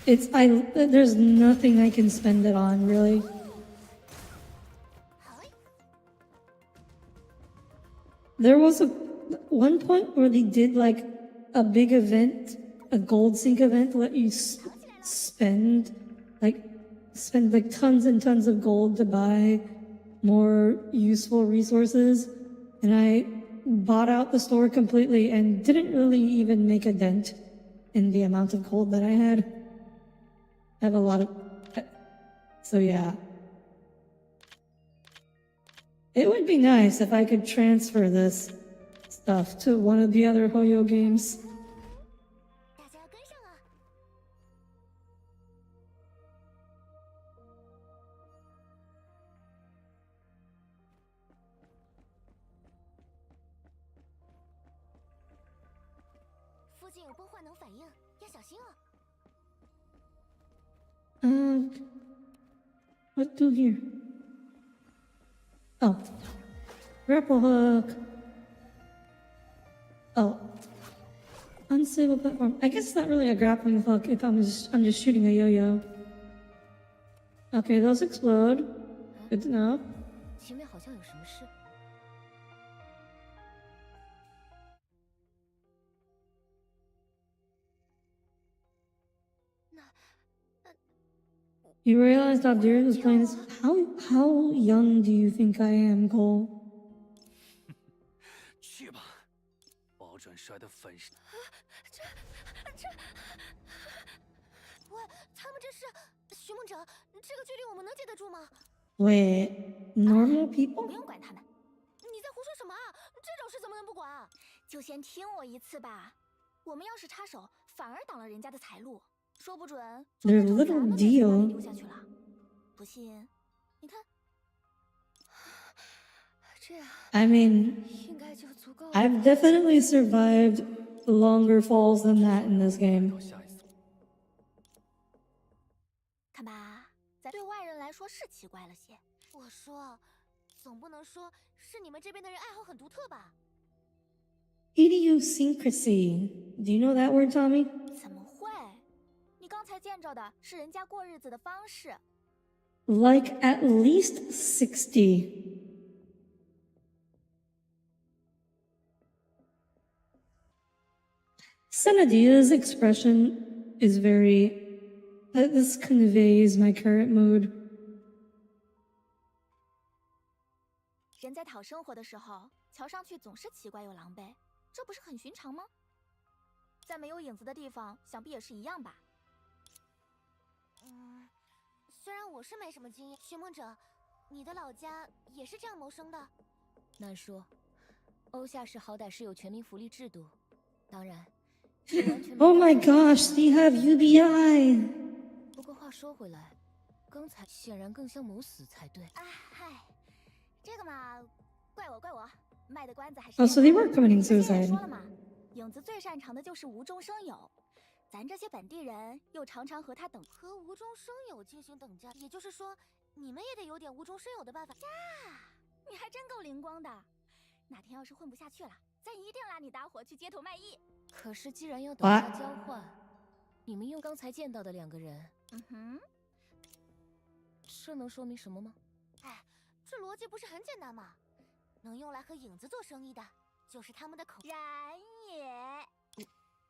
There's nothing I can spend it on, really. There was one point where they did like a big event, a gold sync event, let you spend tons and tons of gold to buy more useful resources, and I bought out the store completely and didn't really even make a dent in the amount of gold that I had. I have a lot of... So yeah. It would be nice if I could transfer this stuff to one of the other Hoyo games. What do here? Oh. Grapple hook. Oh. Unstable platform. I guess it's not really a grappling hook if I'm just shooting a yo-yo. Okay, those explode. Good to know. You realized Audire was playing this. How young do you think I am, Cole? 元帅的粉饰。喂，他们这是寻梦者，这个距离我们能接得住吗？ Wait, normal 不 people? 用管他们。你在胡说什么啊？这种事怎么能不管啊？就先听我一次吧。我们要是插手，反而挡了人家的财路，说不准就 Their 变成咱 little 们被从那里 deal. 丢下去了。不信，你看，这样 I mean, 应该就足够了。 I've definitely survived longer falls than that in this game. 到下一次。看吧，咱对外人来说是奇怪了些。我说，总不能说是你们这边的人爱好很独特吧？ Idiosyncrasy. Do you know that word, Tommy? 怎么会？你刚才见着的是人家过日子的方式。 Like at least 60. Sanadia's expression is very. This conveys my current mood. 人在讨生活的时候，瞧上去总是奇怪又狼狈，这不是很寻常吗？在没有影子的地方，想必也是一样吧。虽然我是没什么经验，寻梦者，你的老家也是这样谋生的？难说，欧夏市好歹是有全民福利制度，当然，是完全没 Oh my 有办法 gosh, they have UBI. 不过话说回来，刚才显然更像谋死才对。啊嗨，这个嘛，怪我，卖的关子还是 Oh, so they 卖 were 的 committing 之前也 suicide. 说了嘛，影子最擅长的就是无中生有，咱这些本地人又常常和他等和无中生有进行等价，也就是说，你们也得有点无中生有的办法呀。你还真够灵光的，哪天要是混不下去了，咱一定拉你搭伙去街头卖艺。可是既然要等价交换，你们用刚才见到的两个人，这能说明什么吗？哎，这逻辑不是很简单吗？能用来和影子做生意的，就是他们的口。然也。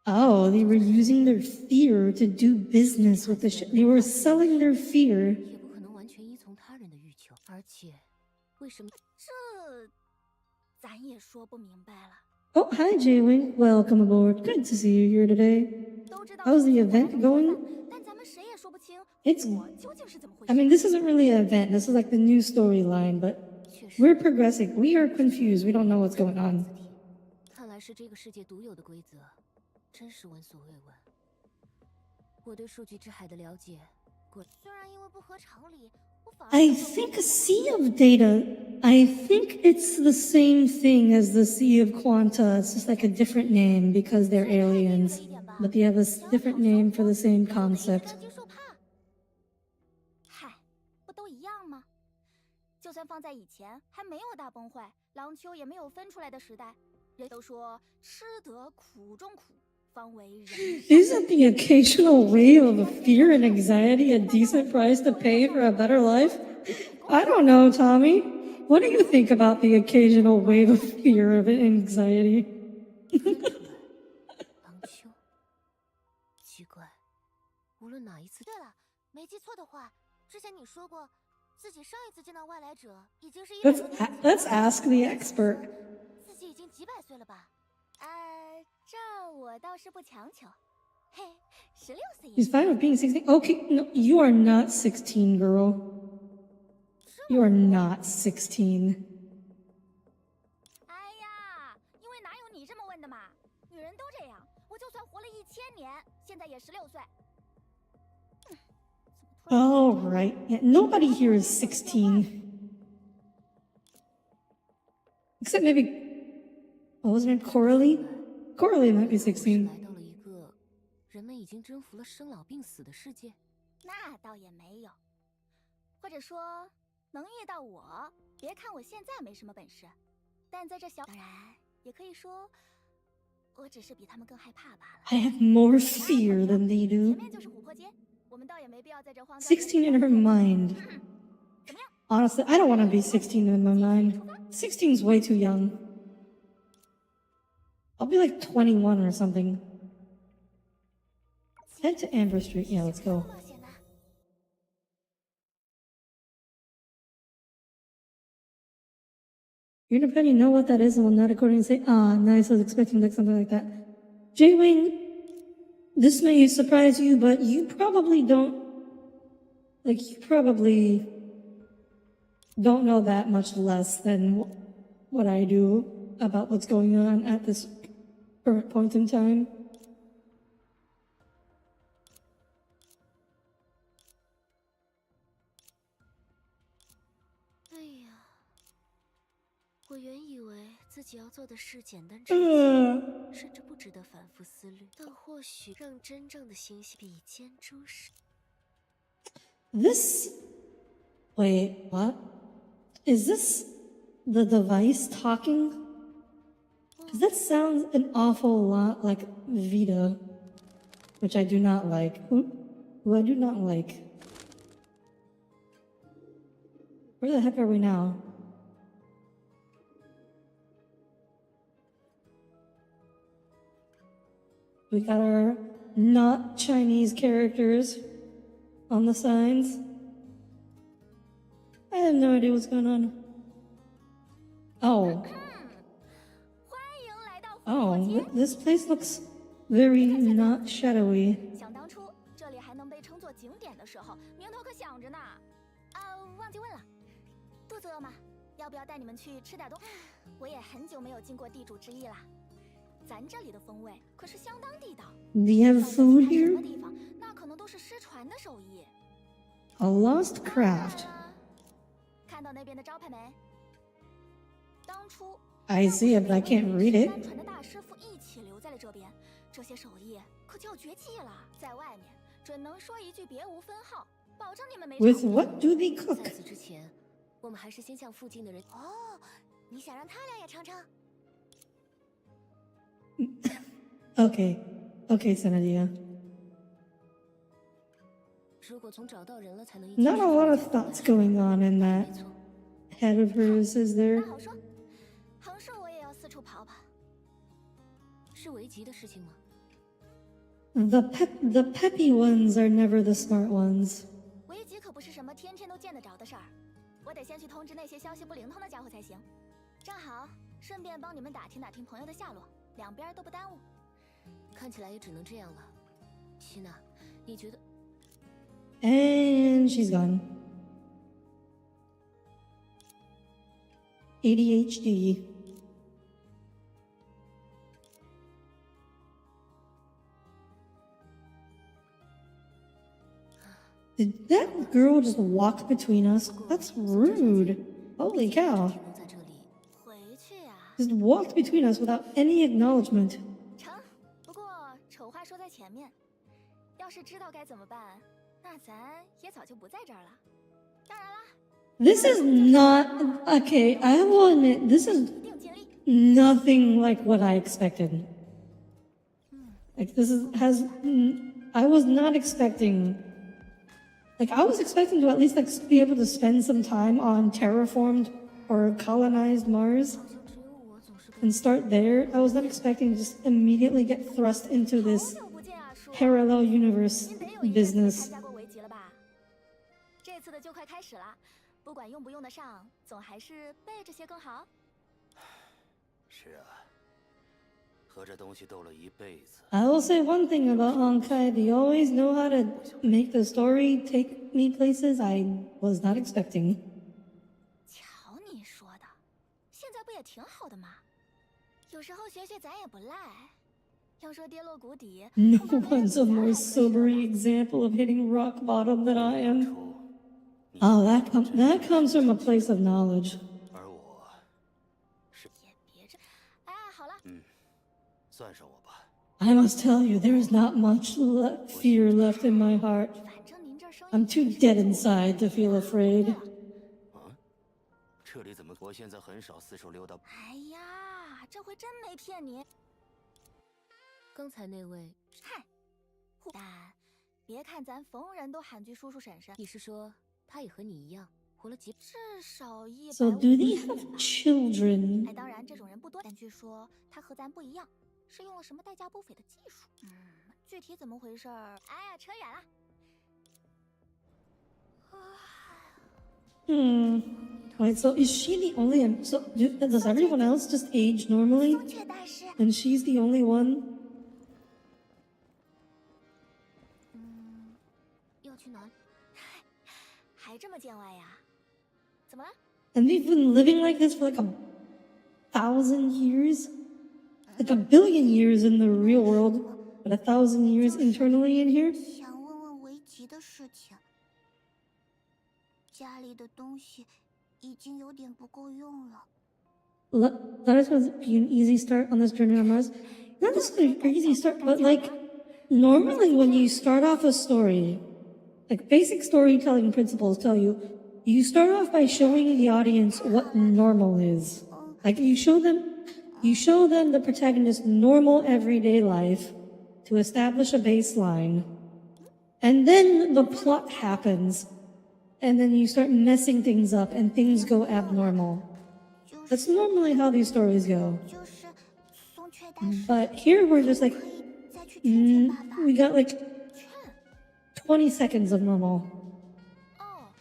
Oh, they were using their fear to do business with the ship. They were selling their fear. 也不可能完全依从他人的欲求，而且，为什么？这，咱也说不明白了。 Oh, hi, J-Wing. Welcome aboard. Good to see you here today. 都知道 How's the event going? 但咱们谁也说不清 It's. 我究竟是怎么回事。 I mean, this isn't really an event. This is like the new storyline, but 确实， we're progressing. We are confused. We don't know what's going on. 看来是这个世界独有的规则，真是闻所未闻。我对数据之海的了解，虽然因为不合常理，我反而 I think a sea of data. I think it's the same thing as the sea of quanta. It's just like a different name because they're aliens, but they have a different name for the same concept. 担惊受怕。嗨，不都一样吗？就算放在以前，还没有大崩坏，狼丘也没有分出来的时代，人都说吃得苦中苦，方为人上。 Isn't the occasional wave of fear and anxiety a decent price to pay for a better life? I don't know, Tommy. What do you think about the occasional wave of fear and anxiety? 狼丘，奇怪，无论哪一次，对了，没记错的话，之前你说过，自己上一次见到外来者已经是100多年前了。 Let's ask the expert. 自己已经几百岁了吧？这我倒是不强求。嘿，16岁也 He's fine with being 16. Okay, no, you are not 16, girl. You are not 16. 哎呀，因为哪有你这么问的嘛？女人都这样，我就算活了1000年，现在也16岁。All right. Yeah, nobody here is 16. Except maybe. What was her name? Coralie? Coralie might be 16. 来到了一个人们已经征服了生老病死的世界。那倒也没有，或者说，能遇到我，别看我现在没什么本事，但在这小……当然，也可以说，我只是比他们更害怕罢了。 I have more fear than they 前 do. 面就是琥珀街，我们倒也没必要在这荒郊。 16 in her mind. Honestly, I don't want to be 16 in my mind. 16's way too young. I'll be like 21 or something. Head to Amber Street. Yeah, let's go. 冒险呢？ You're You're gonna probably know what that is and will not accordingly say, ah, nice, I was expecting like something like that. J-Wing, this may surprise you, but you probably don't know that much less than what I do about what's going on at this current point in time. 哎呀，我原以为自己要做的事简单直接，甚至不值得反复思虑，但或许让真正的星系比肩诸事。Wait, what? Is this the device talking? Because that sounds an awful lot like Vita, which I do not like. Who I do not like. Where the heck are we now? We got our not Chinese characters on the signs. I have no idea what's going on. Oh. Oh, this place looks very not shadowy. 想当初这里还能被称作景点的时候，名头可响着呢。忘记问了，肚子饿吗？要不要带你们去吃点东西？我也很久没有进过地主之谊啦。咱这里的风味可是相当地道。Do you have food 什 here? 么地方，那可能都是失传的手艺。 A lost craft. 看到那边的招牌没？当初 I see it, but I can't read it. 单传的大师傅一起留在了这边，这些手艺可就要绝迹了。在外面准能说一句别无分号，保证你们没。With what do they cook? 在此之前，我们还是先向附近的人。哦，你想让他俩也尝尝？ Okay, Senadia. 如果从找到人了才能。 Not a lot of thoughts going on in that head of hers, is there? 那好说，横竖我也要四处跑跑。是危急的事情吗？ The peppy ones are never the smart ones. 危急可不是什么天天都见得着的事儿，我得先去通知那些消息不灵通的家伙才行。正好顺便帮你们打听打听朋友的下落，两边都不耽误。看起来也只能这样了。希娜，你觉得？ And she's gone. ADHD. Did that girl just walk between us? That's rude. Holy cow. 能在这里。回去呀、Just walked between us without any acknowledgement. 成。不过丑话说在前面，要是知道该怎么办，那咱也早就不在这儿了。当然啦， This is not okay. I will admit, this is 一定尽力。 nothing like what I expected. Like this I was not expecting. Like I was expecting to at least like be able to spend some time on terraformed or colonized Mars 好像只有我总是被 and start there. I was not expecting to just immediately get thrust into 好 this 久不见啊，叔。 parallel universe 您得有一阵子没 business. 参加过围棋了吧？这次的就快开始了，不管用不用得上，总还是背这些更好。是啊，和这东西斗了一辈子， I will say one thing about Honkai: they always know how to make the story take me places I was not expecting. 瞧你说的，现在不也挺好的吗？有时候学学咱也不赖。要说跌落谷底， No 恐怕没人 one's a 比咱 more 来合适了。 sobering example of hitting rock bottom than I am. 出 Oh, that comes from a place of knowledge. 而我是也别这，哎，好了，算上我吧。 I must tell you, there is not much fear left in my heart. 反正您这生意 I'm too dead inside to feel afraid. 这里怎么？我现在很少四处溜达。哎呀，这回真没骗你。刚才那位，嗨，但别看咱逢人都喊句叔叔婶婶，你是说他也和你一样活了几？至少150 So do they 年 have 吧 children? 哎，当然这种人不多，但据说他和咱不一样，是用了什么代价不菲的技术。具体怎么回事儿？哎呀，扯远了。 Hmm. 你 Right, so is she the only? Does everyone else just age normally, 松雀大师， and she's the only one? 要去哪里？还这么见外呀？怎么了？ And they've been living like this for like 1,000 years, like 1,000,000,000 years in the real world, but 1,000 years internally in here. 想问问维吉的事情。家里的东西已经有点不够用了。 That is going to be an easy start on this journey on Mars. Not necessarily an easy start, but like normally when you start off a story, like basic storytelling principles tell you, you start off by showing the audience what normal is. Like you show them the protagonist's normal everyday life to establish a baseline. And then the plot happens. And then you start messing things up and things go abnormal. That's normally how these stories go. 就是松雀大师 But here we're just like, 可以再去劝劝爸爸。 we got like 20 seconds of normal. 哦，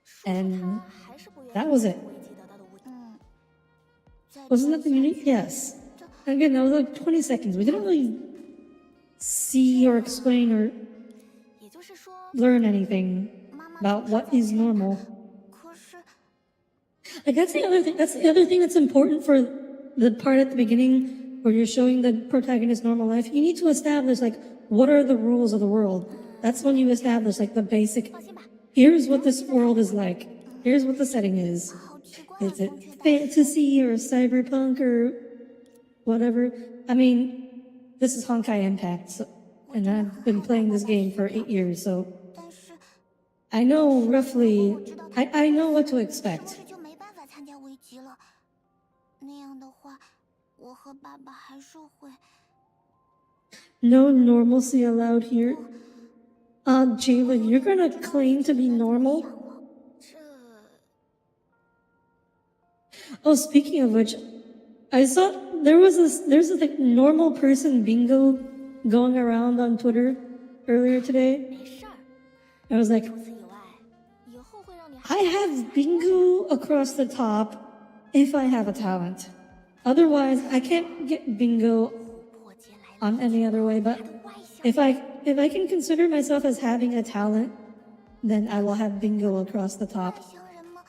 说说 And 他还是不愿意 that was it. 维吉得到的物质。再 Wasn't 这 that the 样 unique? 下去 Yes. Again, that was like 20 seconds. We didn't really see or explain or 也就是说， learn anything 妈妈 about 总是 what 在 is 劝他 normal. 可是 Like that's the other thing. That's the other thing that's important for the part at the beginning where you're showing the protagonist's normal life. You need to establish like what are the rules of the world. That's when you establish like the basic. 放心吧， Here's what this world is like. Here's what the setting is. 好奇怪啊， Is it 松雀大师。 fantasy or cyberpunk or whatever? I mean, this is Honkai Impact, so, and I've been playing this game for 8 years, so 但是 I know roughly. I know what to 是 expect. 不是就没办法参加危机了？那样的话，我和爸爸还是会。 No normalcy allowed here. Jalen, you're gonna claim to be normal? 这 Oh, speaking of which, I saw there's this like normal person bingo going around on Twitter earlier today. 没事儿， I was like, 除此以外，以后会让你 I have bingo across the top if I have a talent. Otherwise, I can't get bingo 破解来了 on any other way. But 的外向。 if I can consider myself as having a talent, then I will have bingo across the top. 外乡人吗？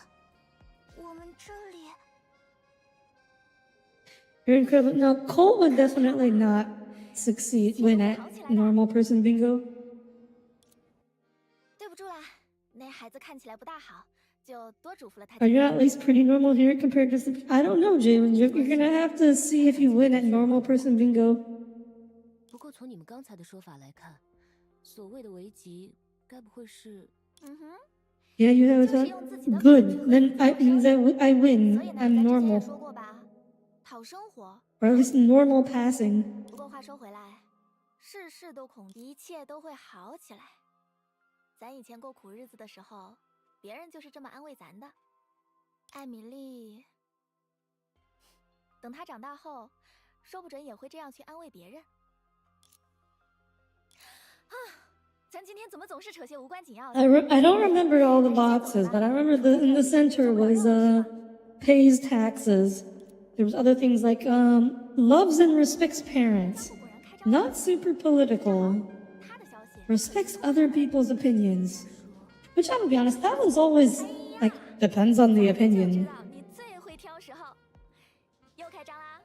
我们这里 You're incredible. Now, Cole would definitely not win at normal person bingo. 对不住啦，那孩子看起来不大好，就多嘱咐了他 Are 几 you 句。 at least pretty normal here compared to I don't know, Jalen. You're gonna have to see if you win at normal person bingo. 不过从你们刚才的说法来看，所谓的危急，该不会是……嗯哼， Yeah, you have a 就是 talent. 用自己的本 Good. 事和 Then 自己 I 的 means 手 I win. 所以呢， I'm 咱之前也 normal. 说过吧，讨生活。 Or at least normal passing. 不过话说回来，事事都恐，一切都会好起来。咱以前过苦日子的时候，别人就是这么安慰咱的。艾米丽，等她长大后，说不准也会这样去安慰别人。啊，咱今天怎么总是扯些无关紧要的？ I don't remember all the boxes, but I remember in the center was pays taxes. There was other things like loves and respects parents. 果然开张 Not super political. 他的消息。 Respects other people's opinions. Which I'm gonna be honest, that was always like depends on the 就 opinion. 知道你最会挑时候。又开张啦！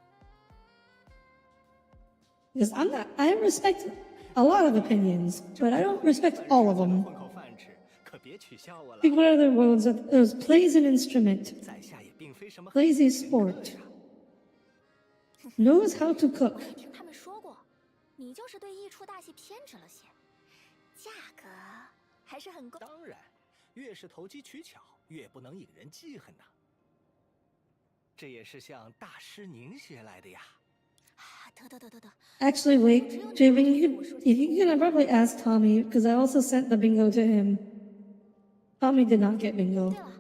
Because I respect a lot of opinions, but I don't respect all of them. 混口饭吃，可别取笑我了 Like。what other worlds? There's plays an instrument, 在下也并非什么 plays a sport, knows how to cook. 我也听他们说过，你就是对一出大戏偏执了些，价格还是很高。当然，越是投机取巧，越不能引人记恨呐。这也是向大师您学来的呀。啊，得， Actually, wait, Javen, if you can, I probably ask Tommy because I also sent the bingo to him. Tommy did not get bingo 对了，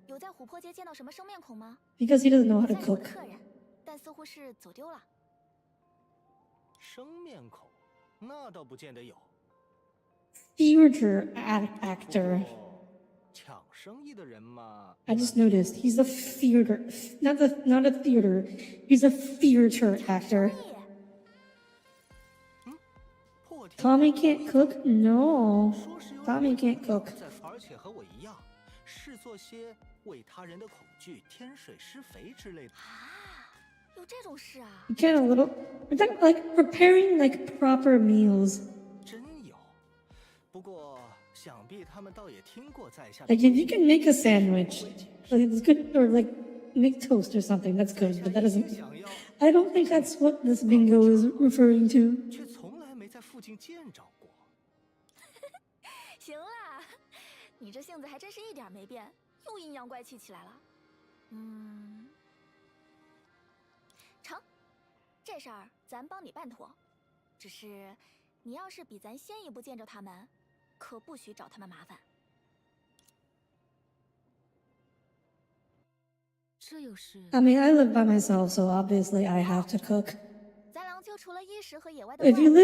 有在琥珀街见到什么生面孔吗？ because he doesn't know how to 家里有 cook. 的客人，但似乎是走丢了。生面孔，那倒不见得有。 Theater actor. 不过抢食生意的人嘛。I just noticed he's a theater, not a theater. He's a theater actor. 破天 Tommy 荒 can't cook? No. 说是有 Tommy 人 can't cook. 而且和我一样，是做些为他人的恐惧添水施肥之类的。啊，有这种事啊？ Get a little. We're talking like preparing like proper meals. 真有，不过想必他们倒也听过在下的 Like if you can make a sandwich, like it's good, or like make toast or something. That's good, but that doesn't. 想要， I don't think that's what this bingo is referring to. 却从来没在附近见着过。行啦，你这性子还真是一点没变，又阴阳怪气起来了。成，这事儿咱帮你办妥。只是，你要是比咱先一步见着他们，可不许找他们麻烦。这又是 I mean, I live by myself, so obviously I have to cook. 咱郎就除了衣食和野外的 If you 外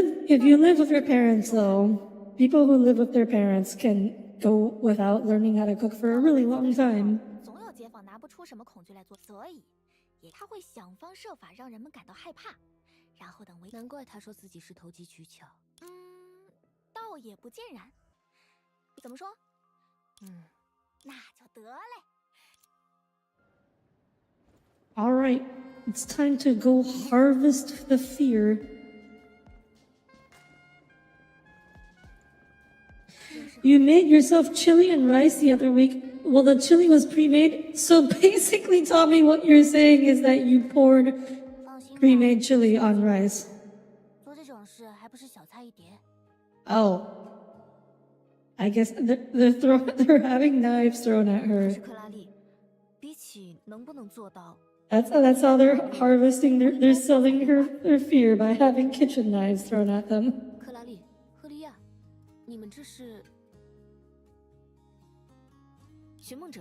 live with your parents, though, people who live with their parents can go without learning how to cook for a really long time. 总有街坊拿不出什么恐惧来做，所以他会想方设法让人们感到害怕，然后等难怪他说自己是投机取巧。倒也不尽然。怎么说？那就得嘞。 All right, it's time to go harvest the fear. You made yourself chili and rice the other week. Well, the chili was pre-made. So basically, Tommy, what you're saying is that you poured 放心吧， pre-made chili on rice. 做这种事还不是小菜一碟。 Oh. I guess they're having knives thrown at her. 克拉丽，比起能不能做到， That's how they're harvesting. They're selling their fear by having kitchen knives thrown at them. 克拉丽、赫利亚，你们这是寻梦者？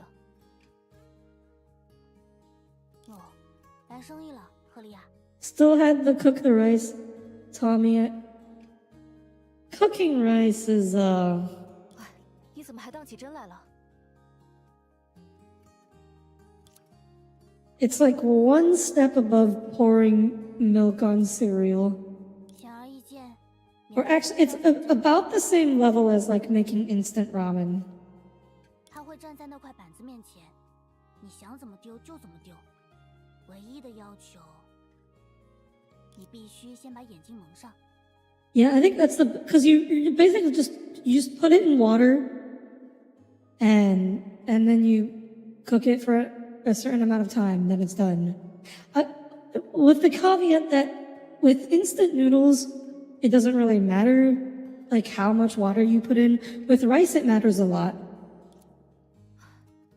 哦，来生意了，赫利亚。 Still had to cook the rice, Tommy. Cooking rice is 你怎么还当起真来了？ it's like one step above pouring milk on cereal. 显而易见， Or actually, it's about the same level as like making instant ramen. 他会站在那块板子面前，你想怎么丢就怎么丢。唯一的要求，你必须先把眼睛蒙上。 Yeah, I think that's because you basically you just put it in water, and then you cook it for a certain amount of time, then it's done. With the caveat that with instant noodles, it doesn't really matter like how much water you put in. With rice, it matters a lot.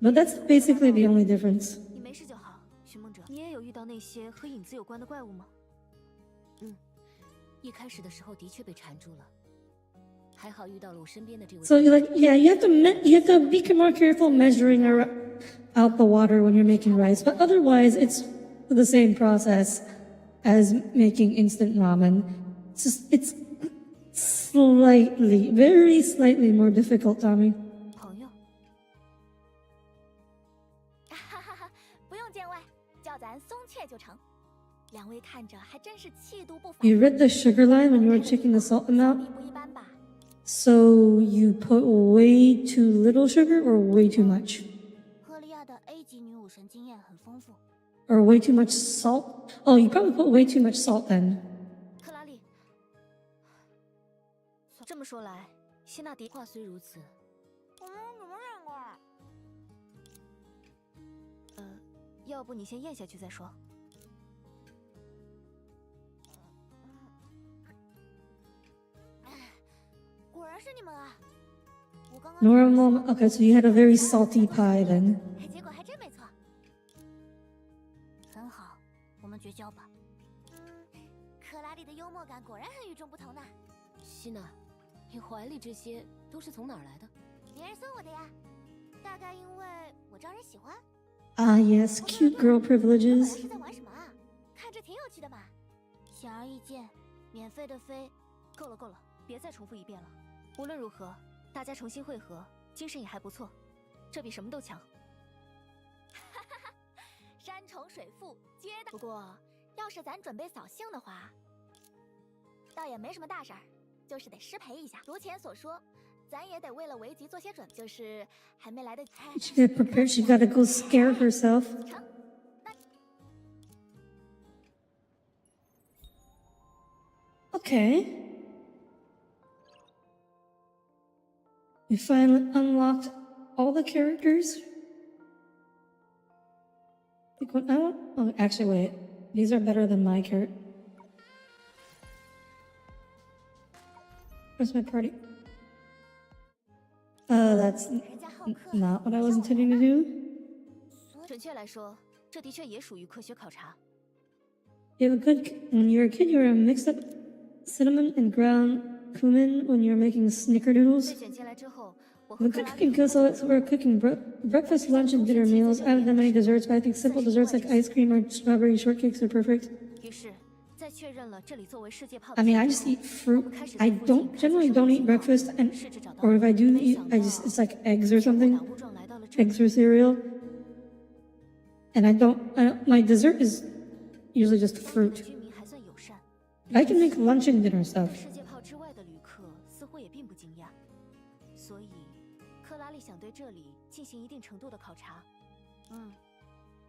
But that's basically the only difference. 你没事就好，寻梦者。你也有遇到那些和影子有关的怪物吗？一开始的时候的确被缠住了，还好遇到了我身边的这位。 So you're like, yeah, you have to be more careful measuring out the water when you're making rice, but otherwise it's the same process as making instant ramen. It's very slightly more difficult, Tommy. 朋友，哈哈哈，不用见外，叫咱松雀就成。两位看着还真是气度不凡。 You read the sugar line when you were checking the salt amount? 不一般吧？ So you put way too little sugar or way too much? 赫利亚的 A 级女武神经验很丰富， Or way too much salt? Oh, you probably put way too much salt then. 克拉丽。这么说来，希纳迪话虽如此，我们怎么两个？要不你先咽下去再说。 果然是你们啊！我刚刚 Normal. Okay, so you had a very salty pie then. 结果还真没错。很好，我们绝交吧。克拉丽的幽默感果然很与众不同呢。希娜，你怀里这些都是从哪儿来的？别人送我的呀，大概因为我招人喜欢。 Ah, yes, cute girl 我本来 privileges. 是在玩什么啊？看着挺有趣的嘛。显而易见，免费的飞。够了够了，别再重复一遍了。无论如何，大家重新会合，精神也还不错。这比什么都强。山重水复皆大。不过，要是咱准备扫兴的话，倒也没什么大事儿，就是得失陪一下。如前所说，咱也得为了危急做些准，就是还没来得及。She got prepared. She gotta go scare herself. Okay. We finally unlocked all the characters. Oh, actually, wait. These are better than my character. Where's my party? That's not what I was intending to do. 准确来说，这的确也属于科学考察。When you're a kid, you're a mixed up cinnamon and ground cumin when you're making snickerdoodles. 被选进来之后，我和 The 克 cook 拉 can 丽 kill, so we're cooking breakfast, lunch, and dinner meals. I haven't done many desserts, but I think simple desserts like ice cream or strawberry shortcakes are perfect. 于是，在确认了这里作为世界炮 I 的 mean, I 基 just 础 eat 后 fruit. 我们开始 I 在附近 don't 探索 generally 生 don't 物 eat 情况 breakfast, and 试着找到 or if I do 没 eat, 想 I 到 just it's like eggs or 误 something, 打误撞来到了这里。 eggs or cereal. And I don't. My dessert is usually just 当地的 fruit. 居民还算友善， I can make lunch and dinner stuff. 世界炮之外的旅客似乎也并不惊讶，所以克拉丽想对这里进行一定程度的考察。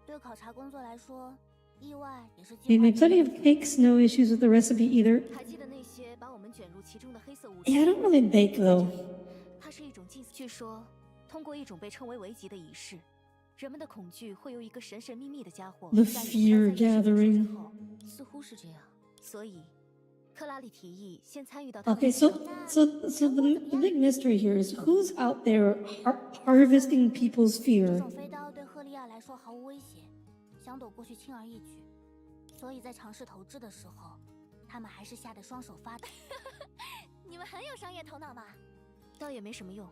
对考察工作来说，意外也是 We made plenty of cakes, no issues with the recipe either. 还记得那些把我们卷入其中的黑色武 Yeah, I 器？ don't really bake though. 它是一种祭祀。据说，通过一种被称为维吉的仪式，人们的恐惧会由一个神神秘秘的家伙 The 在 fear 你不在意的事情 gathering. 之后似乎是这样。所以，克拉丽提议先参与到他们 Okay, 身 so 上 the big mystery here is who's out there harvesting people's 这 fear. 种飞刀对赫利亚来说毫无威胁，想躲过去轻而易举。所以在尝试投掷的时候，他们还是吓得双手发抖。你们很有商业头脑嘛？倒也没什么用，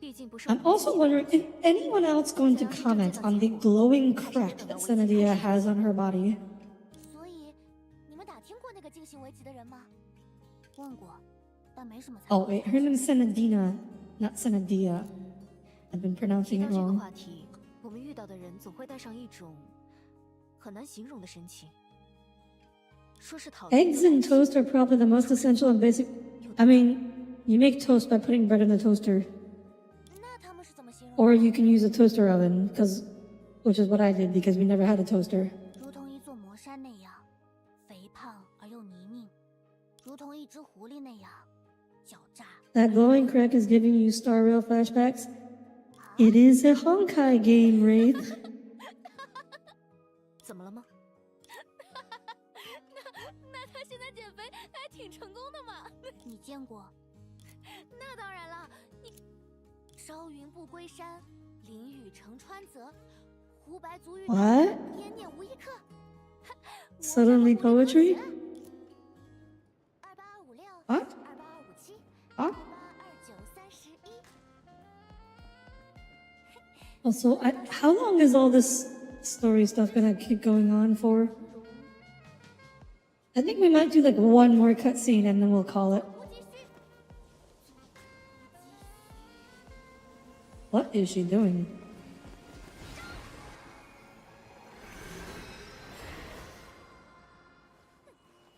毕竟不是。 I'm also wondering if anyone else going to comment on the glowing crack that Senadia has on her body. 所以你们打听过那个进行围棋的人吗？问过，但没什么参 Oh 考。 wait, her name is Senadina, not Senadia. I've been 提 pronouncing 到 it 这个 wrong. 话题，我们遇到的人总会带上一种很难形容的神情。说是讨论 Eggs and toast are probably the most essential and basic. I mean, you make toast by putting bread in the toaster, 那他们是怎么形容？ or you can use a toaster oven, which is what I did because we never had a toaster. 如同一座魔山那样，肥胖而又泥泞；如同一只狐狸那样，狡诈。 That glowing crack is giving you Star Rail flashbacks. It is a Honkai game, Wraith. 怎么了吗？那他现在减肥还挺成功的嘛？你见过？那当然了，你朝云不归山，淋雨成川泽，湖白足浴， What? 焉念无一客。 Suddenly poetry? 2856 What? 2857 Huh? 282931。 Also, how long is all this story stuff gonna keep going on for? I think we might do like one more cutscene and then we'll call it. What is she doing?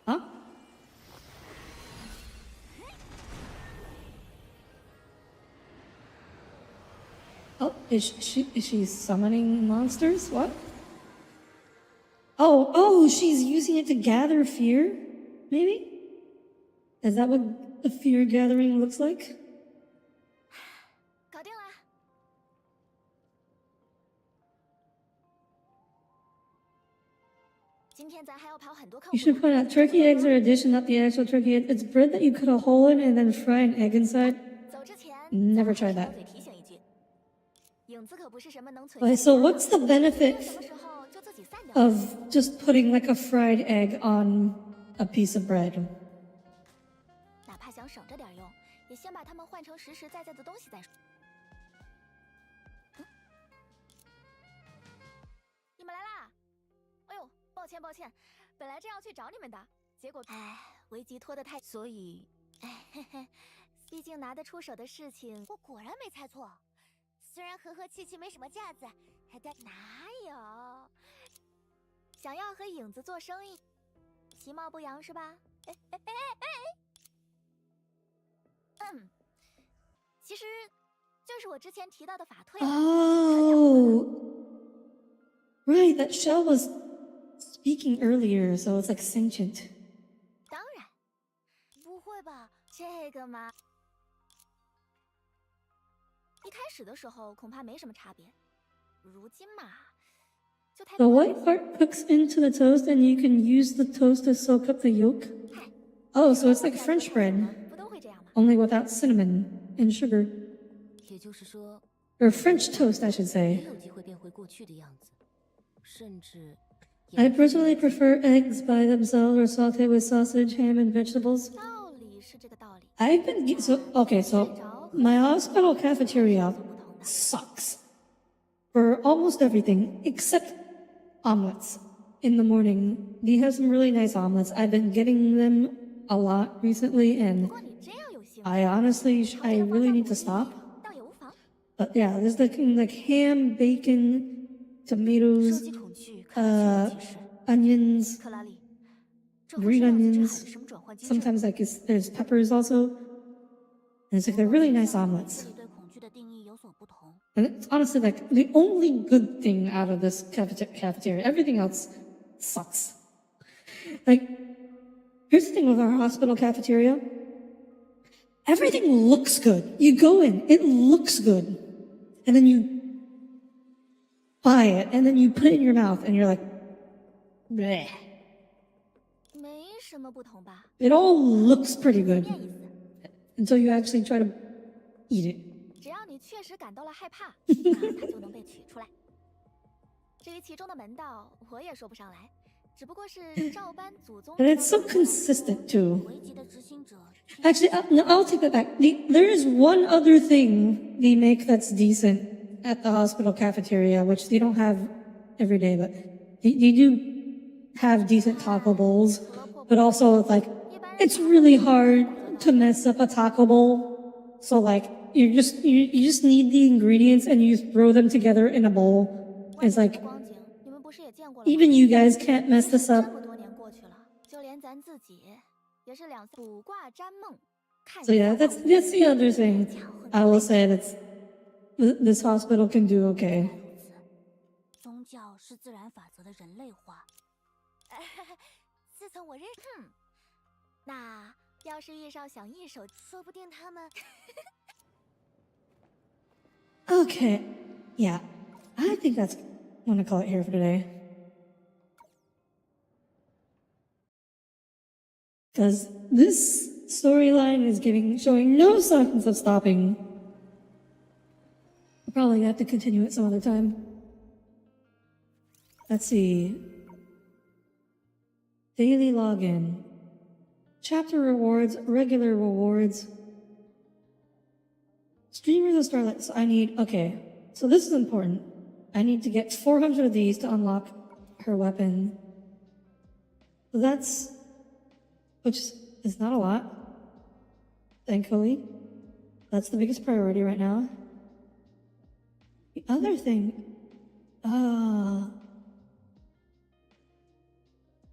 Huh? Oh, is she summoning monsters? What? Oh, she's using it to gather fear? Maybe? Is that what the fear gathering looks like? 搞定了。今天咱还要跑很多客 You 户 should point out turkey eggs are addition, not the actual turkey egg. It's bread that you cut a hole in and then fry an egg inside. 走之前 Never 咱 tried 还 that. 是要嘴提醒一句，影子可不是什么能存 Okay, 下 so 的 what's the 什 benefit 么时候就自己散掉。 of just putting like a fried egg on a piece of bread? 哪怕想省着点用，也先把它们换成实实在在的东西再说。你们来啦！哎呦，抱歉，本来正要去找你们的，结果危机拖得太，所以，嘿嘿，毕竟拿得出手的事情，我果然没猜错。虽然和和气气没什么架子，但哪有？想要和影子做生意，其貌不扬是吧？其实就是我之前提到的法退。Oh, right. That shell was speaking earlier, so it's like sentient. 当然，不会吧？这个嘛，一开始的时候恐怕没什么差别，如今嘛，就太 The white part cooks into the toast, and you can use the toast to soak up the yolk. Oh, so it's like French bread, 不都会这样吗？ only without cinnamon and sugar. 也就是说， Or French toast, I should 也 say. 有机会变回过去的样子，甚至。 I personally prefer eggs by themselves or sauteed with sausage, ham, and vegetables. 道理是这个道理。 I've been so my hospital cafeteria sucks for almost everything except omelets in the morning. They have some really nice omelets. I've been getting them a lot recently, 不 and 过你真要有兴趣， I honestly I really need to stop. 倒也无妨。 But yeah, there's like ham, bacon, 收 tomatoes, 集恐惧，看来是有其事。 onions, 克拉丽，这会 green 是量子之海 onions. 的什么转换机制？ Sometimes like there's peppers also. And it's like they're really nice omelets. 这里对恐惧的定义有所不同。 And it's honestly like the only good thing out of this cafeteria. Everything else sucks. Like, here's the thing with our hospital cafeteria. Everything looks good. You go in, it looks good. And then you buy it, and then you put it in your mouth, and you're like, bleh. 没什么不同吧？ It all looks pretty good 面意思。 until you actually try to eat it. 只要你确实感到了害怕，那它就能被取出来。至于其中的门道，我也说不上来，只不过是照搬祖宗。 And it's so consistent too. 危急的执行者。 Actually, no, I'll take that back. There is one other thing they make that's decent at the hospital cafeteria, which they don't have every day, but they do have decent taco bowls. But also, like, it's really hard to mess up a taco bowl. So, like, you just need the ingredients and you throw them together in a bowl. It's like 光景，你们不是也见过了吗？ even you guys can't mess this 这 up. 么多年过去了，就连咱自己也是卜卦占梦。看 So yeah, that's the other thing I will say that this hospital can do okay. 宗教是自然法则的人类化。自从我认，那要是遇上想一手，说不定他们。Okay, yeah, I think that's I'm gonna call it here for today. Because this storyline is showing no signs of stopping. We'll probably have to continue it some other time. Let's see. Daily login. Chapter rewards, regular rewards. Streamers of Starlight. So I need, okay. So this is important. I need to get 400 of these to unlock her weapon. So that's, which is not a lot. Thankfully. That's the biggest priority right now. The other thing,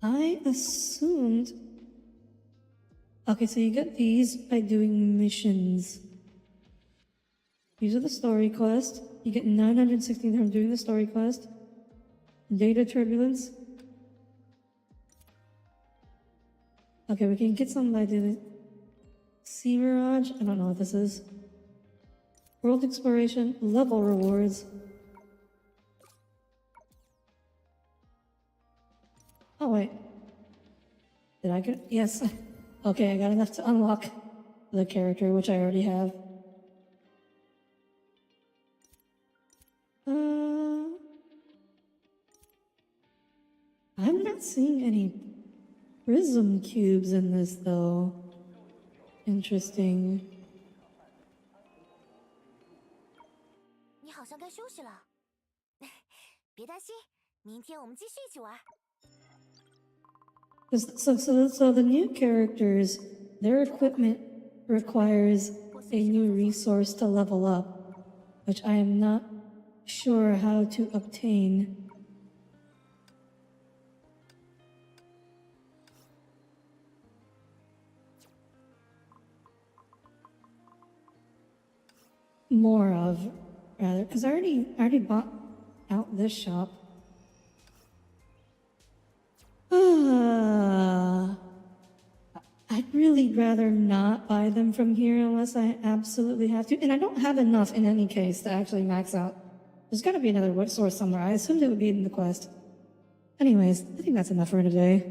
I assumed, okay, so you get these by doing missions. These are the story quests. You get 916 from doing the story quest. Data turbulence. Okay, we can get some by doing Sea Mirage. I don't know what this is. World exploration, level rewards. Oh wait. Did I get, yes. Okay, I got enough to unlock the character, which I already have. I'm not seeing any prism cubes in this though. Interesting. 你好像该休息了。别担心，明天我们继续一起玩。So the new characters, their equipment requires a new resource to level up. which I am not sure how to obtain. More of, rather, because I already bought out this shop. I'd really rather not buy them from here unless I absolutely have to. And I don't have enough in any case to actually max out. There's gotta be another source somewhere. I assumed it would be in the quest. Anyways, I think that's enough for today.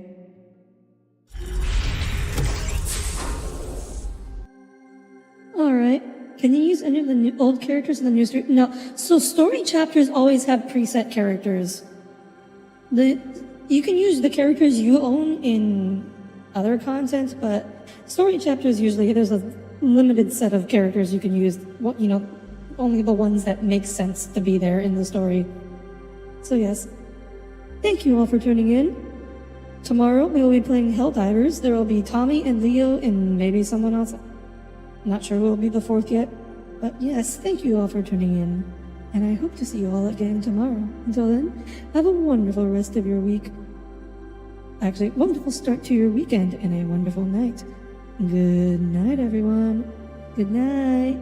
Alright. Can you use any of the old characters in the new story? No. So story chapters always have preset characters. You can use the characters you own in other content, but story chapters usually there's a limited set of characters you can use. Only the ones that make sense to be there in the story. So yes, thank you all for tuning in. Tomorrow we will be playing Helldivers. There will be Tommy and Leo and maybe someone else. Not sure who will be the fourth yet, but yes, thank you all for tuning in. And I hope to see you all again tomorrow. Until then, have a wonderful rest of your week. Actually, wonderful start to your weekend and a wonderful night. Good night, everyone. Good night.